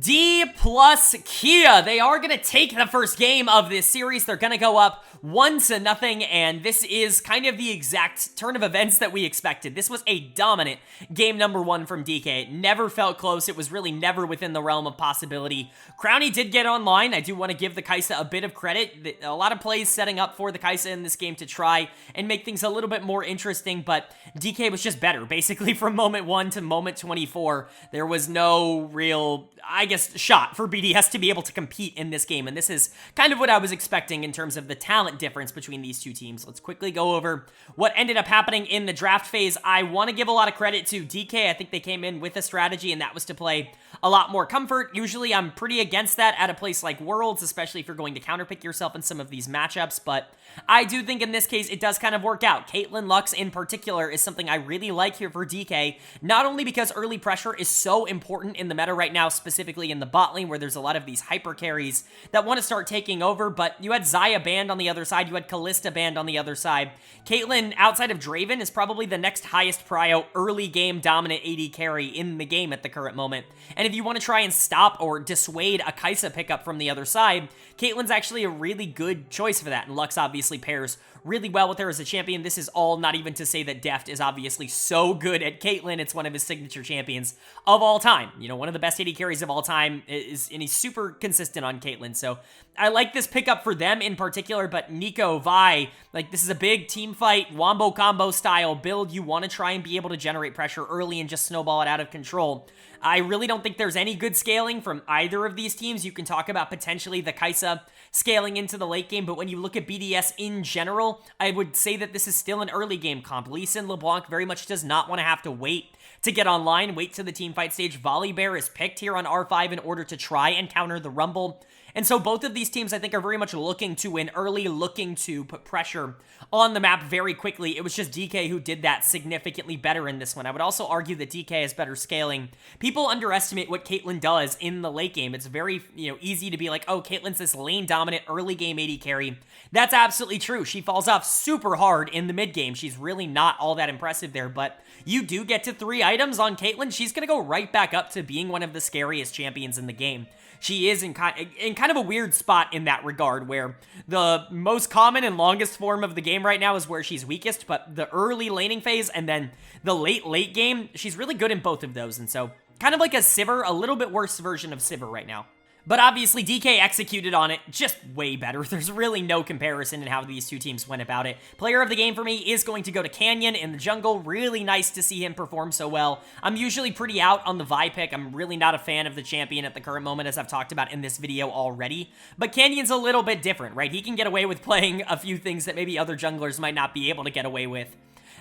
Dplus KIA. They are going to take the first game of this series. They're going to go up 1-0, and this is kind of the exact turn of events that we expected. This was a dominant game number 1 from DK. It never felt close. It was really never within the realm of possibility. Crowny did get online. I do want to give the Kai'Sa a bit of credit. A lot of plays setting up for the Kai'Sa in this game to try and make things a little bit more interesting, but DK was just better. Basically, from moment 1 to moment 24, there was no real, I guess, shot for BDS to be able to compete in this game, and this is kind of what I was expecting in terms of the talent difference between these two teams. Let's quickly go over what ended up happening in the draft phase. I want to give a lot of credit to DK. I think they came in with a strategy, and that was to play a lot more comfort. Usually, I'm pretty against that at a place like Worlds, especially if you're going to counterpick yourself in some of these matchups, but I do think in this case, it does kind of work out. Caitlyn Lux in particular is something I really like here for DK, not only because early pressure is so important in the meta right now, specifically in the bot lane where there's a lot of these hyper carries that want to start taking over, but you had Xayah banned on the other side, you had Kalista banned on the other side. Caitlyn, outside of Draven, is probably the next highest prio early game dominant AD carry in the game at the current moment, and if you want to try and stop or dissuade a Kai'Sa pickup from the other side, Caitlyn's actually a really good choice for that, and Lux obviously pairs really well with her as a champion. This is all not even to say that Deft is obviously so good at Caitlyn. It's one of his signature champions of all time. You know, one of the best AD carries of all time and he's super consistent on Caitlyn. So I like this pickup for them in particular, but Nico, Vi, like this is a big team fight, wombo combo style build. You want to try and be able to generate pressure early and just snowball it out of control. I really don't think there's any good scaling from either of these teams. You can talk about potentially the Kai'Sa scaling into the late game, but when you look at BDS in general, I would say that this is still an early game comp. Lee Sin LeBlanc very much does not want to have to wait to get online, wait to the team fight stage. Volibear is picked here on R5 in order to try and counter the Rumble. And so both of these teams, I think, are very much looking to win early, looking to put pressure on the map very quickly. It was just DK who did that significantly better in this one. I would also argue that DK has better scaling. People underestimate what Caitlyn does in the late game. It's very, easy to be like, oh, Caitlyn's this lane-dominant early game AD carry. That's absolutely true. She falls off super hard in the mid game. She's really not all that impressive there, but you do get to 3 items on Caitlyn. She's going to go right back up to being one of the scariest champions in the game. She is in kind of a weird spot in that regard, where the most common and longest form of the game right now is where she's weakest, but the early laning phase and then the late game, she's really good in both of those, and so kind of like a Sivir, a little bit worse version of Sivir right now. But obviously, DK executed on it just way better. There's really no comparison in how these two teams went about it. Player of the game for me is going to go to Canyon in the jungle. Really nice to see him perform so well. I'm usually pretty out on the Vi pick. I'm really not a fan of the champion at the current moment, as I've talked about in this video already. But Canyon's a little bit different, right? He can get away with playing a few things that maybe other junglers might not be able to get away with.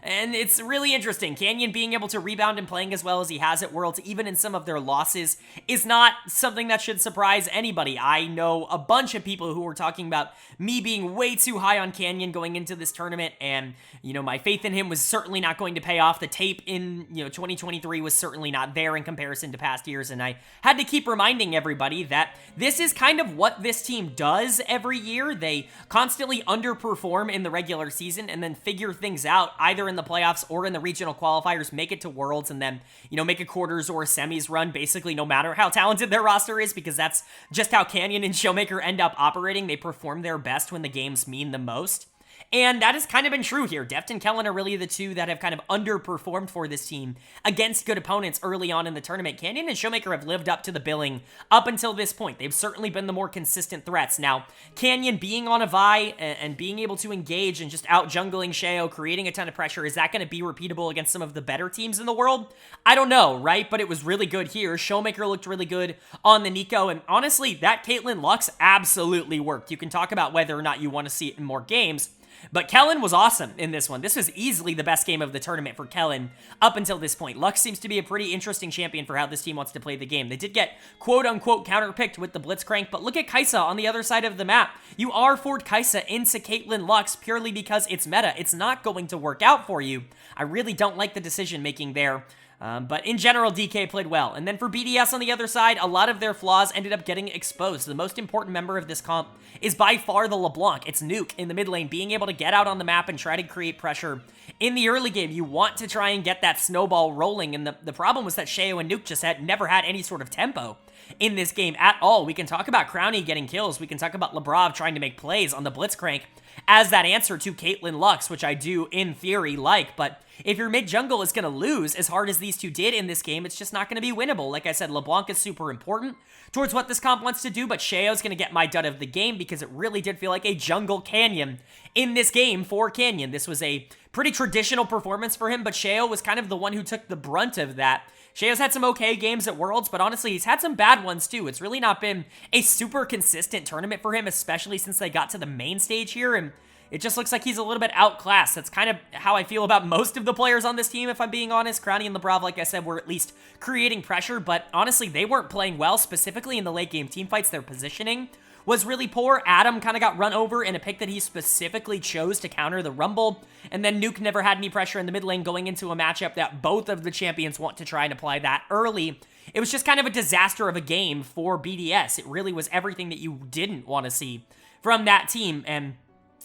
And it's really interesting. Canyon being able to rebound and playing as well as he has at Worlds, even in some of their losses, is not something that should surprise anybody. I know a bunch of people who were talking about me being way too high on Canyon going into this tournament, and, my faith in him was certainly not going to pay off. The tape in, 2023 was certainly not there in comparison to past years, and I had to keep reminding everybody that this is kind of what this team does every year. They constantly underperform in the regular season and then figure things out either in the playoffs or in the regional qualifiers, make it to Worlds, and then, make a quarters or a semis run, basically no matter how talented their roster is, because that's just how Canyon and Showmaker end up operating. They perform their best when the games mean the most. And that has kind of been true here. Deft and Kellen are really the two that have kind of underperformed for this team against good opponents early on in the tournament. Canyon and Showmaker have lived up to the billing up until this point. They've certainly been the more consistent threats. Now, Canyon being on a Vi and being able to engage and just out-jungling Sheo, creating a ton of pressure, is that going to be repeatable against some of the better teams in the world? I don't know, right? But it was really good here. Showmaker looked really good on the Nico, and honestly, that Caitlyn Lux absolutely worked. You can talk about whether or not you want to see it in more games, but Kellen was awesome in this one. This was easily the best game of the tournament for Kellen up until this point. Lux seems to be a pretty interesting champion for how this team wants to play the game. They did get quote-unquote counterpicked with the Blitzcrank, but look at Kai'Sa on the other side of the map. You R4'd Kai'Sa into Caitlyn Lux purely because it's meta. It's not going to work out for you. I really don't like the decision-making there. But in general, DK played well. And then for BDS on the other side, a lot of their flaws ended up getting exposed. The most important member of this comp is by far the LeBlanc. It's Nuke in the mid lane, being able to get out on the map and try to create pressure. In the early game, you want to try and get that snowball rolling, and the problem was that Sheo and Nuke just never had any sort of tempo in this game at all. We can talk about Crowny getting kills. We can talk about Labrov trying to make plays on the Blitzcrank. as that answer to Caitlyn Lux, which I do, in theory, like. But if your mid jungle is going to lose as hard as these two did in this game, it's just not going to be winnable. Like I said, LeBlanc is super important towards what this comp wants to do, but Sheo's going to get my dud of the game because it really did feel like a jungle Canyon in this game for Canyon. This was a pretty traditional performance for him, but Sheo was kind of the one who took the brunt of that. Sheo's had some okay games at Worlds, but honestly, he's had some bad ones too. It's really not been a super consistent tournament for him, especially since they got to the main stage here, and it just looks like he's a little bit outclassed. That's kind of how I feel about most of the players on this team, if I'm being honest. Crownie and Lebrav, like I said, were at least creating pressure, but honestly, they weren't playing well, specifically in the late game teamfights. Their positioning was really poor. Adam kind of got run over in a pick that he specifically chose to counter the Rumble, and then Nuke never had any pressure in the mid lane going into a matchup that both of the champions want to try and apply that early. It was just kind of a disaster of a game for BDS. It really was everything that you didn't want to see from that team, and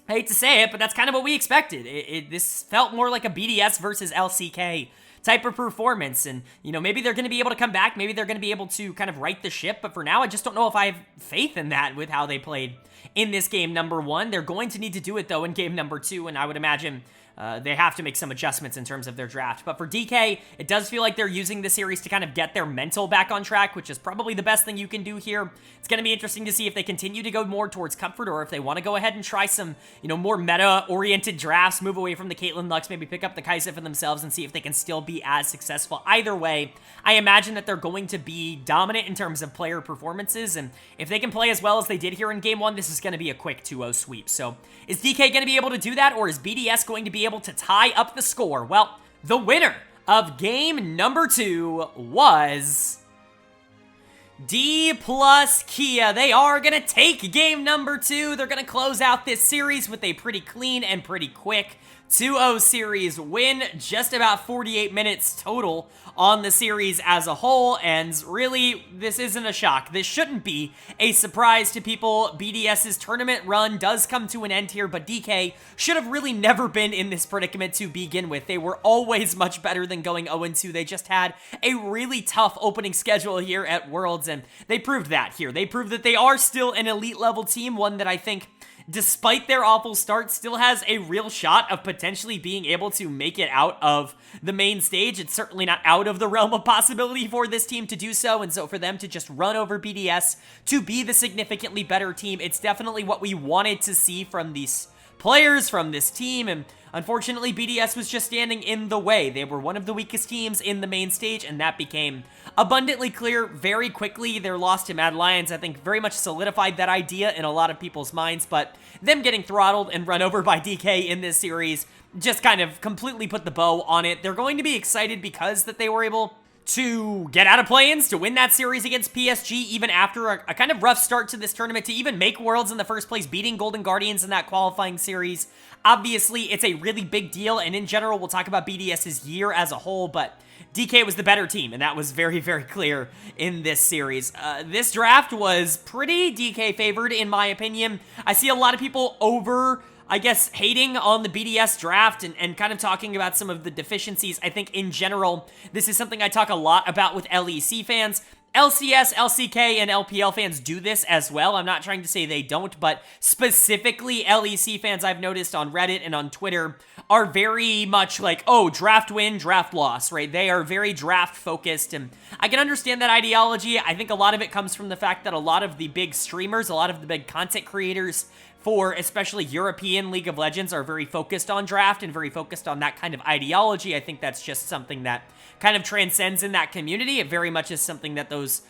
I hate to say it, but that's kind of what we expected. This felt more like a BDS versus LCK type of performance, and, you know, maybe they're going to be able to come back, maybe they're going to be able to kind of right the ship, but for now, I just don't know if I have faith in that with how they played in this game number 1. They're going to need to do it, though, in game number 2, and I would imagine they have to make some adjustments in terms of their draft. But for DK, it does feel like they're using the series to kind of get their mental back on track, which is probably the best thing you can do here. It's going to be interesting to see if they continue to go more towards comfort or if they want to go ahead and try some, you know, more meta-oriented drafts, move away from the Caitlyn Lux, maybe pick up the Kai'Sa for themselves and see if they can still be as successful. Either way, I imagine that they're going to be dominant in terms of player performances, and if they can play as well as they did here in game 1, this is going to be a quick 2-0 sweep. So is DK going to be able to do that, or is BDS going to be able to tie up the score? Well, the winner of game number 2 was Dplus KIA. They are going to take game number 2. They're going to close out this series with a pretty clean and pretty quick 2-0 series win, just about 48 minutes total on the series as a whole, and really, this isn't a shock. This shouldn't be a surprise to people. BDS's tournament run does come to an end here, but DK should have really never been in this predicament to begin with. They were always much better than going 0-2. They just had a really tough opening schedule here at Worlds, and they proved that here. They proved that they are still an elite level team, one that I think, despite their awful start, still has a real shot of potentially being able to make it out of the main stage. It's certainly not out of the realm of possibility for this team to do so, and so for them to just run over BDS to be the significantly better team, it's definitely what we wanted to see from these players, from this team, and unfortunately, BDS was just standing in the way. They were one of the weakest teams in the main stage, and that became abundantly clear very quickly. Their loss to Mad Lions, I think, very much solidified that idea in a lot of people's minds, but them getting throttled and run over by DK in this series just kind of completely put the bow on it. They're going to be excited because that they were able to get out of play-ins, to win that series against PSG, even after a kind of rough start to this tournament, to even make Worlds in the first place, beating Golden Guardians in that qualifying series. Obviously, it's a really big deal, and in general, we'll talk about BDS's year as a whole, but DK was the better team, and that was very, very clear in this series. This draft was pretty DK favored, in my opinion. I see a lot of people I guess, hating on the BDS draft and kind of talking about some of the deficiencies. I think in general, this is something I talk a lot about with LEC fans. LCS, LCK, and LPL fans do this as well. I'm not trying to say they don't, but specifically LEC fans I've noticed on Reddit and on Twitter are very much like, oh, draft win, draft loss, right? They are very draft focused, and I can understand that ideology. I think a lot of it comes from the fact that a lot of the big streamers, a lot of the big content creators for especially European League of Legends are very focused on draft and very focused on that kind of ideology. I think that's just something that kind of transcends in that community. It very much is something that those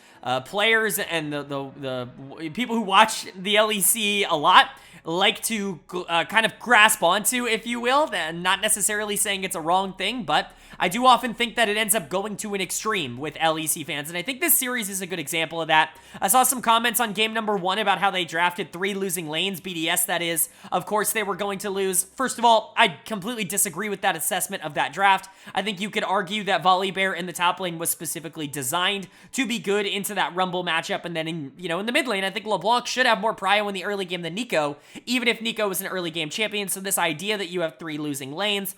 players and the people who watch the LEC a lot like to kind of grasp onto, if you will. And not necessarily saying it's a wrong thing, but I do often think that it ends up going to an extreme with LEC fans, and I think this series is a good example of that. I saw some comments on game number 1 about how they drafted 3 losing lanes, BDS that is. Of course, they were going to lose. First of all, I completely disagree with that assessment of that draft. I think you could argue that Volibear in the top lane was specifically designed to be good into that Rumble matchup, and then in the mid lane, I think LeBlanc should have more prio in the early game than Nico, even if Nico was an early game champion. So this idea that you have 3 losing lanes,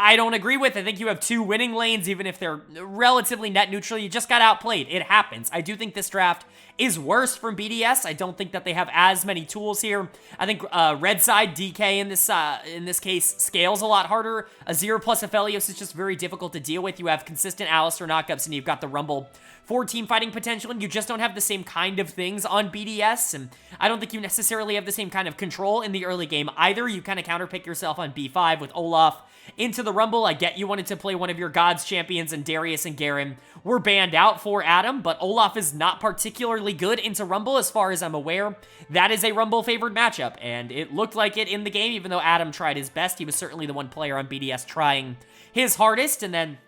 I don't agree with. I think you have two winning lanes, even if they're relatively net neutral. You just got outplayed. It happens. I do think this draft is worse from BDS. I don't think that they have as many tools here. I think red side DK in this case scales a lot harder. Azir plus Aphelios is just very difficult to deal with. You have consistent Alistar knockups, and you've got the Rumble for team fighting potential, and you just don't have the same kind of things on BDS, and I don't think you necessarily have the same kind of control in the early game either. You kind of counterpick yourself on B5 with Olaf into the Rumble. I get you wanted to play one of your Gods champions, and Darius and Garen were banned out for Adam, but Olaf is not particularly good into Rumble as far as I'm aware. That is a Rumble favored matchup, and it looked like it in the game, even though Adam tried his best. He was certainly the one player on BDS trying his hardest, and then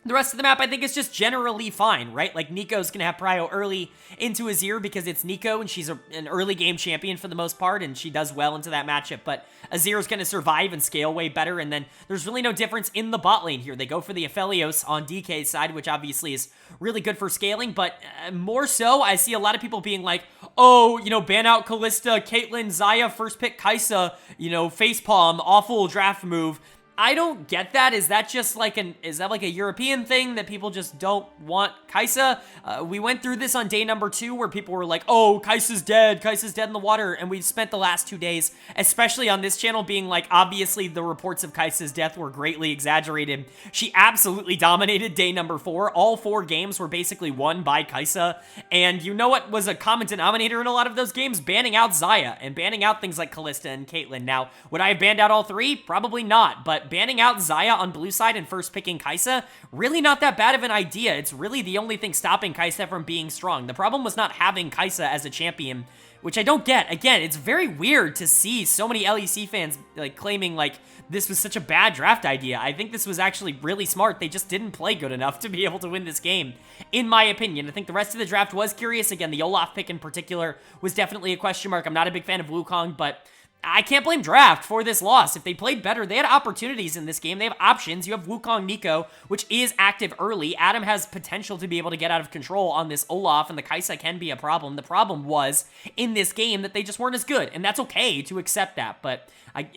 the rest of the map, I think, is just generally fine, right? Like, Nico's going to have prio early into Azir because it's Nico, and she's an early game champion for the most part, and she does well into that matchup, but Azir's going to survive and scale way better, and then there's really no difference in the bot lane here. They go for the Aphelios on DK's side, which obviously is really good for scaling, but more so, I see a lot of people being like, oh, you know, ban out Kalista, Caitlyn, Xayah, first pick Kai'Sa, you know, facepalm, awful draft move. I don't get that. Is that just like is that like a European thing that people just don't want Kai'Sa? We went through this on day number 2 where people were like, oh, Kai'Sa's dead in the water. And we've spent the last 2 days, especially on this channel, being like, obviously the reports of Kai'Sa's death were greatly exaggerated. She absolutely dominated day number 4. All 4 games were basically won by Kai'Sa. And you know what was a common denominator in a lot of those games? Banning out Xayah and banning out things like Kalista and Caitlyn. Now, would I have banned out all 3? Probably not, but banning out Xayah on blue side and first picking Kai'Sa, really not that bad of an idea. It's really the only thing stopping Kai'Sa from being strong. The problem was not having Kai'Sa as a champion, which I don't get. Again, it's very weird to see so many LEC fans like claiming like this was such a bad draft idea. I think this was actually really smart. They just didn't play good enough to be able to win this game, in my opinion. I think the rest of the draft was curious. Again, the Olaf pick in particular was definitely a question mark. I'm not a big fan of Wukong, but I can't blame Draft for this loss. If they played better, they had opportunities in this game. They have options. You have Wukong Nico, which is active early. Adam has potential to be able to get out of control on this Olaf, and the Kai'Sa can be a problem. The problem was, in this game, that they just weren't as good, and that's okay to accept that, but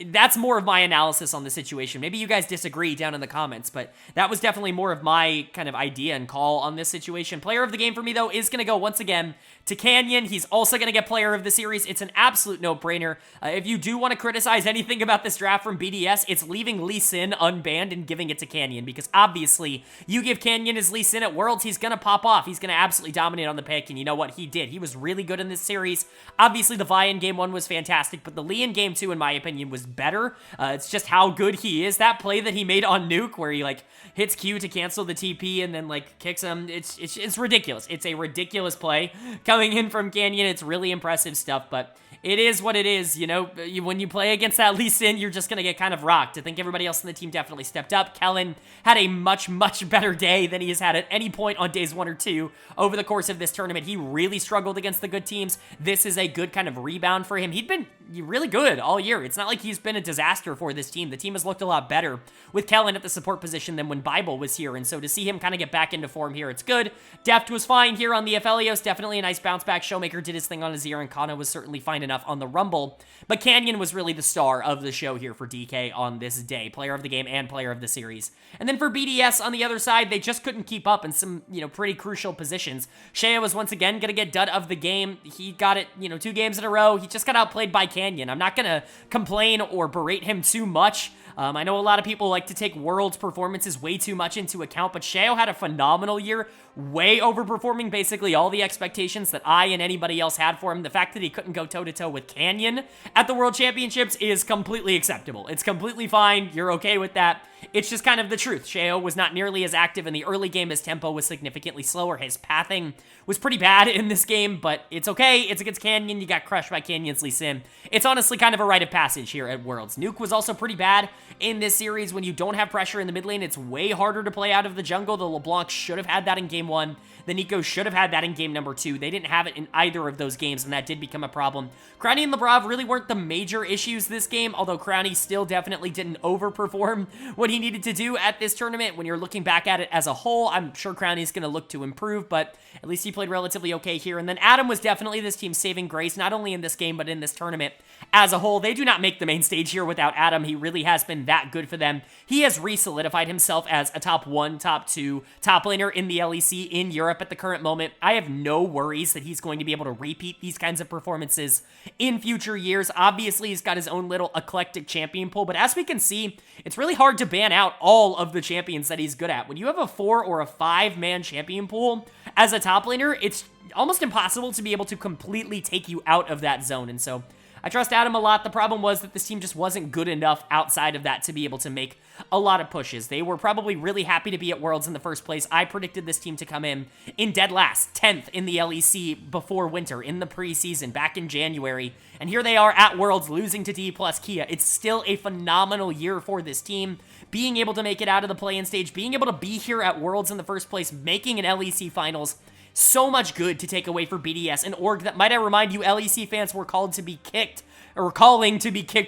that's more of my analysis on the situation. Maybe you guys disagree down in the comments, but that was definitely more of my kind of idea and call on this situation. Player of the game for me, though, is going to go once again to Canyon. He's also going to get player of the series. It's an absolute no-brainer. If you do want to criticize anything about this draft from BDS, it's leaving Lee Sin unbanned and giving it to Canyon, because obviously you give Canyon his Lee Sin at Worlds, he's going to pop off. He's going to absolutely dominate on the pick, and you know what? He did. He was really good in this series. Obviously, the Vi in Game 1 was fantastic, but the Lee in Game 2, in my opinion, was better. It's just how good he is. That play that he made on Nuke, where he like hits Q to cancel the TP and then like kicks him, it's ridiculous. It's a ridiculous play coming in from Canyon. It's really impressive stuff, but it is what it is, you know. When you play against that Lee Sin, you're just going to get kind of rocked. I think everybody else in the team definitely stepped up. Kellen had a much, much better day than he has had at any point on days 1 or 2 over the course of this tournament. He really struggled against the good teams. This is a good kind of rebound for him. He'd been really good all year. It's not like he's been a disaster for this team. The team has looked a lot better with Kellen at the support position than when Bible was here, and so to see him kind of get back into form here, it's good. Deft was fine here on the Aphelios. Definitely a nice bounce back. Showmaker did his thing on Azir, and Kana was certainly fine enough on the Rumble, but Canyon was really the star of the show here for DK on this day. Player of the game and player of the series. And then for BDS on the other side, they just couldn't keep up in some, you know, pretty crucial positions. Shea was once again going to get dud of the game. He got it, you know, 2 games in a row. He just got outplayed by Canyon. I'm not going to complain or berate him too much. I know a lot of people like to take Worlds performances way too much into account, but Sheo had a phenomenal year, way overperforming basically all the expectations that I and anybody else had for him. The fact that he couldn't go toe-to-toe with Canyon at the World Championships is completely acceptable. It's completely fine. You're okay with that. It's just kind of the truth. Sheo was not nearly as active in the early game. His tempo was significantly slower. His pathing was pretty bad in this game, but it's okay. It's against Canyon. You got crushed by Canyon's Lee Sin. It's honestly kind of a rite of passage here at Worlds. Nuke was also pretty bad in this series. When you don't have pressure in the mid lane, it's way harder to play out of the jungle. The LeBlanc should have had that in Game 1. The Nico should have had that in Game number 2. They didn't have it in either of those games, and that did become a problem. Crowny and Lebrav really weren't the major issues this game, although Crowny still definitely didn't overperform what he needed to do at this tournament. When you're looking back at it as a whole, I'm sure Crowny's going to look to improve, but at least he played relatively okay here. And then Adam was definitely this team's saving grace, not only in this game, but in this tournament as a whole. They do not make the main stage here without Adam. He really has been been that good for them. He has re-solidified himself as a top 1, top 2, top laner in the LEC in Europe at the current moment. I have no worries that he's going to be able to repeat these kinds of performances in future years. Obviously, he's got his own little eclectic champion pool, but as we can see, it's really hard to ban out all of the champions that he's good at. When you have a 4 or a 5-man champion pool as a top laner, it's almost impossible to be able to completely take you out of that zone, and so I trust Adam a lot. The problem was that this team just wasn't good enough outside of that to be able to make a lot of pushes. They were probably really happy to be at Worlds in the first place. I predicted this team to come in dead last, 10th in the LEC before winter, in the preseason, back in January. And here they are at Worlds, losing to Dplus KIA. It's still a phenomenal year for this team. Being able to make it out of the play-in stage, being able to be here at Worlds in the first place, making an LEC Finals, so much good to take away for BDS, an org that, might I remind you, LEC fans were calling to be kicked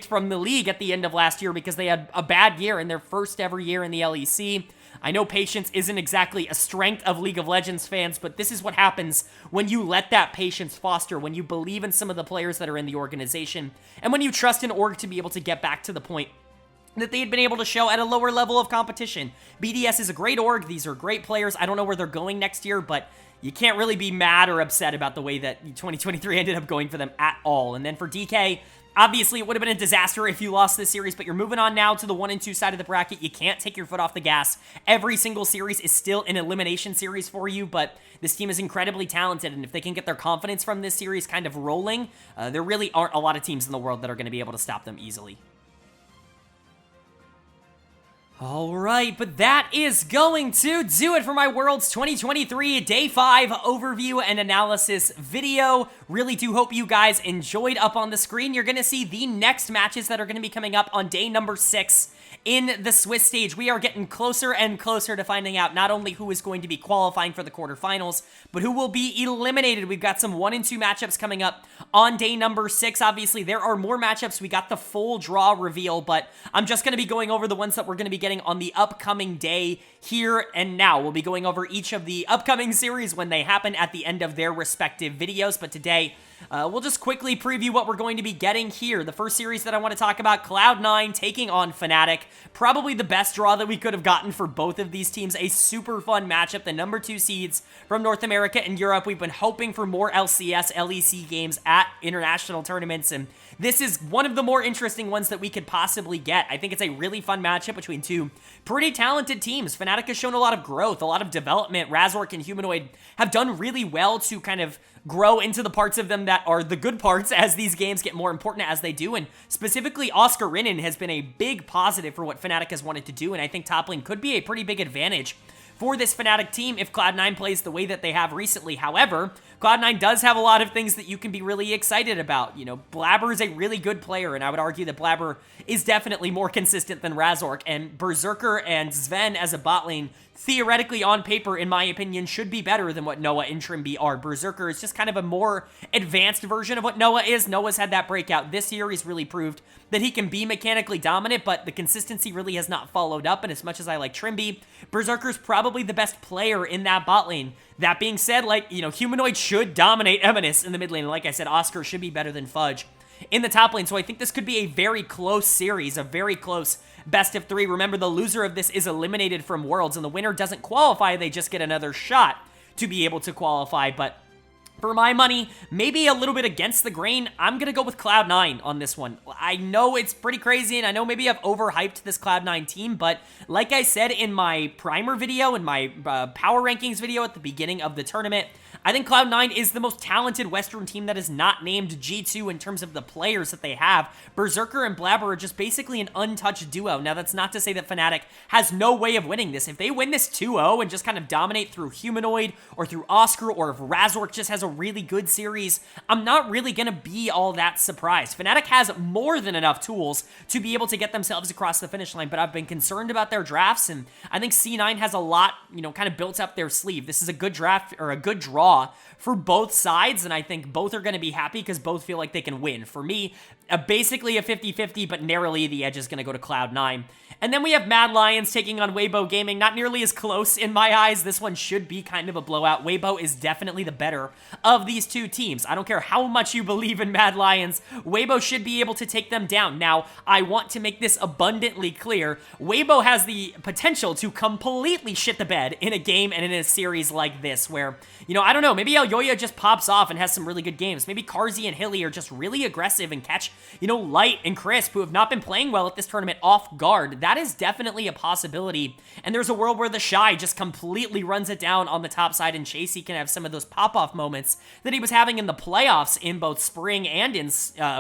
from the league at the end of last year because they had a bad year in their first ever year in the LEC. I know patience isn't exactly a strength of League of Legends fans, but this is what happens when you let that patience foster, when you believe in some of the players that are in the organization, and when you trust an org to be able to get back to the point that they had been able to show at a lower level of competition. BDS is a great org. These are great players. I don't know where they're going next year, but you can't really be mad or upset about the way that 2023 ended up going for them at all. And then for DK, obviously it would have been a disaster if you lost this series, but you're moving on now to the 1 and 2 side of the bracket. You can't take your foot off the gas. Every single series is still an elimination series for you, but this team is incredibly talented, and if they can get their confidence from this series kind of rolling, there really aren't a lot of teams in the world that are going to be able to stop them easily. Alright, but that is going to do it for my Worlds 2023 Day 5 overview and analysis video. Really do hope you guys enjoyed. Up on the screen, you're going to see the next matches that are going to be coming up on day number 6 in the Swiss stage. We are getting closer and closer to finding out not only who is going to be qualifying for the quarterfinals, but who will be eliminated. We've got some 1 and 2 matchups coming up on day number 6. Obviously, there are more matchups. We got the full draw reveal, but I'm just going to be going over the ones that we're going to be getting on the upcoming day here and now. We'll be going over each of the upcoming series when they happen at the end of their respective videos, but today we'll just quickly preview what we're going to be getting here. The first series that I want to talk about, Cloud9 taking on Fnatic. Probably the best draw that we could have gotten for both of these teams. A super fun matchup. The number 2 seeds from North America and Europe. We've been hoping for more LCS, LEC games at international tournaments, and this is one of the more interesting ones that we could possibly get. I think it's a really fun matchup between two pretty talented teams. Fnatic has shown a lot of growth, a lot of development. Razork and Humanoid have done really well to kind of grow into the parts of them that are the good parts as these games get more important as they do, and specifically Oscar Rinnan has been a big positive for what Fnatic has wanted to do, and I think top lane could be a pretty big advantage for this Fnatic team if Cloud9 plays the way that they have recently. However, Cloud9 does have a lot of things that you can be really excited about. You know, Blabber is a really good player, and I would argue that Blabber is definitely more consistent than Razork, and Berserker and Sven as a bot lane, theoretically on paper, in my opinion, should be better than what Noah and Trimby are. Berserker is just kind of a more advanced version of what Noah is. Noah's had that breakout this year. He's really proved that he can be mechanically dominant, but the consistency really has not followed up, and as much as I like Trimby, Berserker's probably the best player in that bot lane. That being said, like, you know, Humanoid should dominate Eminus in the mid lane, and like I said, Oscar should be better than Fudge in the top lane, so I think this could be a very close series, a very close best of 3. Remember, the loser of this is eliminated from Worlds, and the winner doesn't qualify. They just get another shot to be able to qualify, but for my money, maybe a little bit against the grain, I'm going to go with Cloud9 on this one. I know it's pretty crazy, and I know maybe I've overhyped this Cloud9 team, but like I said in my primer video, in my power rankings video at the beginning of the tournament, I think Cloud9 is the most talented Western team that is not named G2 in terms of the players that they have. Berserker and Blabber are just basically an untouched duo. Now, that's not to say that Fnatic has no way of winning this. If they win this 2-0 and just kind of dominate through Humanoid or through Oscar, or if Razork just has a really good series, I'm not really going to be all that surprised. Fnatic has more than enough tools to be able to get themselves across the finish line, but I've been concerned about their drafts, and I think C9 has a lot, you know, kind of built up their sleeve. This is a good draft, or a good draw for both sides, and I think both are going to be happy because both feel like they can win. For me, basically a 50-50, but narrowly the edge is going to go to Cloud9. And then we have Mad Lions taking on Weibo Gaming. Not nearly as close in my eyes. This one should be kind of a blowout. Weibo is definitely the better of these two teams. I don't care how much you believe in Mad Lions, Weibo should be able to take them down. Now, I want to make this abundantly clear. Weibo has the potential to completely shit the bed in a game and in a series like this where, you know, I don't know, maybe Aoyoya just pops off and has some really good games. Maybe Carzzy and Hilly are just really aggressive and catch, you know, Light and Crisp, who have not been playing well at this tournament, off guard. That is definitely a possibility. And there's a world where the Shy just completely runs it down on the top side, and Chasey can have some of those pop-off moments that he was having in the playoffs in both spring and in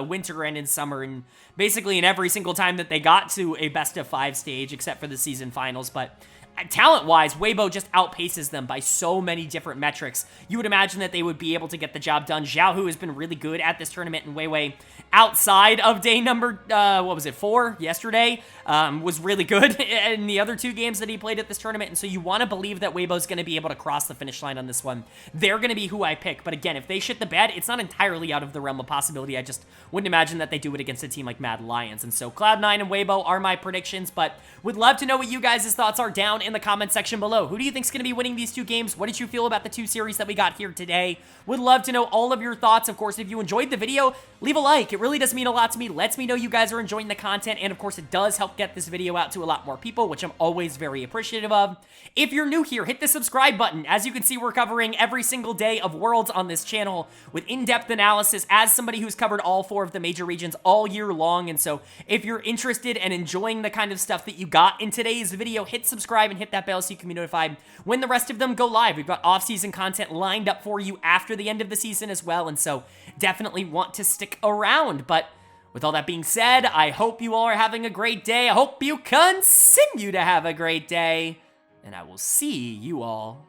winter and in summer, and basically in every single time that they got to a best-of-5 stage, except for the season finals. But talent-wise, Weibo just outpaces them by so many different metrics. You would imagine that they would be able to get the job done. Xiaohu has been really good at this tournament, and Weiwei, outside of day number, 4 yesterday, was really good in the other 2 games that he played at this tournament, and so you want to believe that Weibo's going to be able to cross the finish line on this one. They're going to be who I pick, but again, if they shit the bed, it's not entirely out of the realm of possibility. I just wouldn't imagine that they do it against a team like Mad Lions, and so Cloud9 and Weibo are my predictions, but would love to know what you guys' thoughts are down in the comment section below. Who do you think is going to be winning these 2 games? What did you feel about the 2 series that we got here today? Would love to know all of your thoughts. Of course, if you enjoyed the video, leave a like. It really does mean a lot to me. Lets me know you guys are enjoying the content, and of course, it does help get this video out to a lot more people, which I'm always very appreciative of. If you're new here, hit the subscribe button. As you can see, we're covering every single day of Worlds on this channel with in-depth analysis as somebody who's covered all 4 of the major regions all year long, and so if you're interested and enjoying the kind of stuff that you got in today's video, hit subscribe and hit that bell so you can be notified when the rest of them go live. We've got off-season content lined up for you after the end of the season as well, and so definitely want to stick around. But with all that being said, I hope you all are having a great day. I hope you continue to have a great day, and I will see you all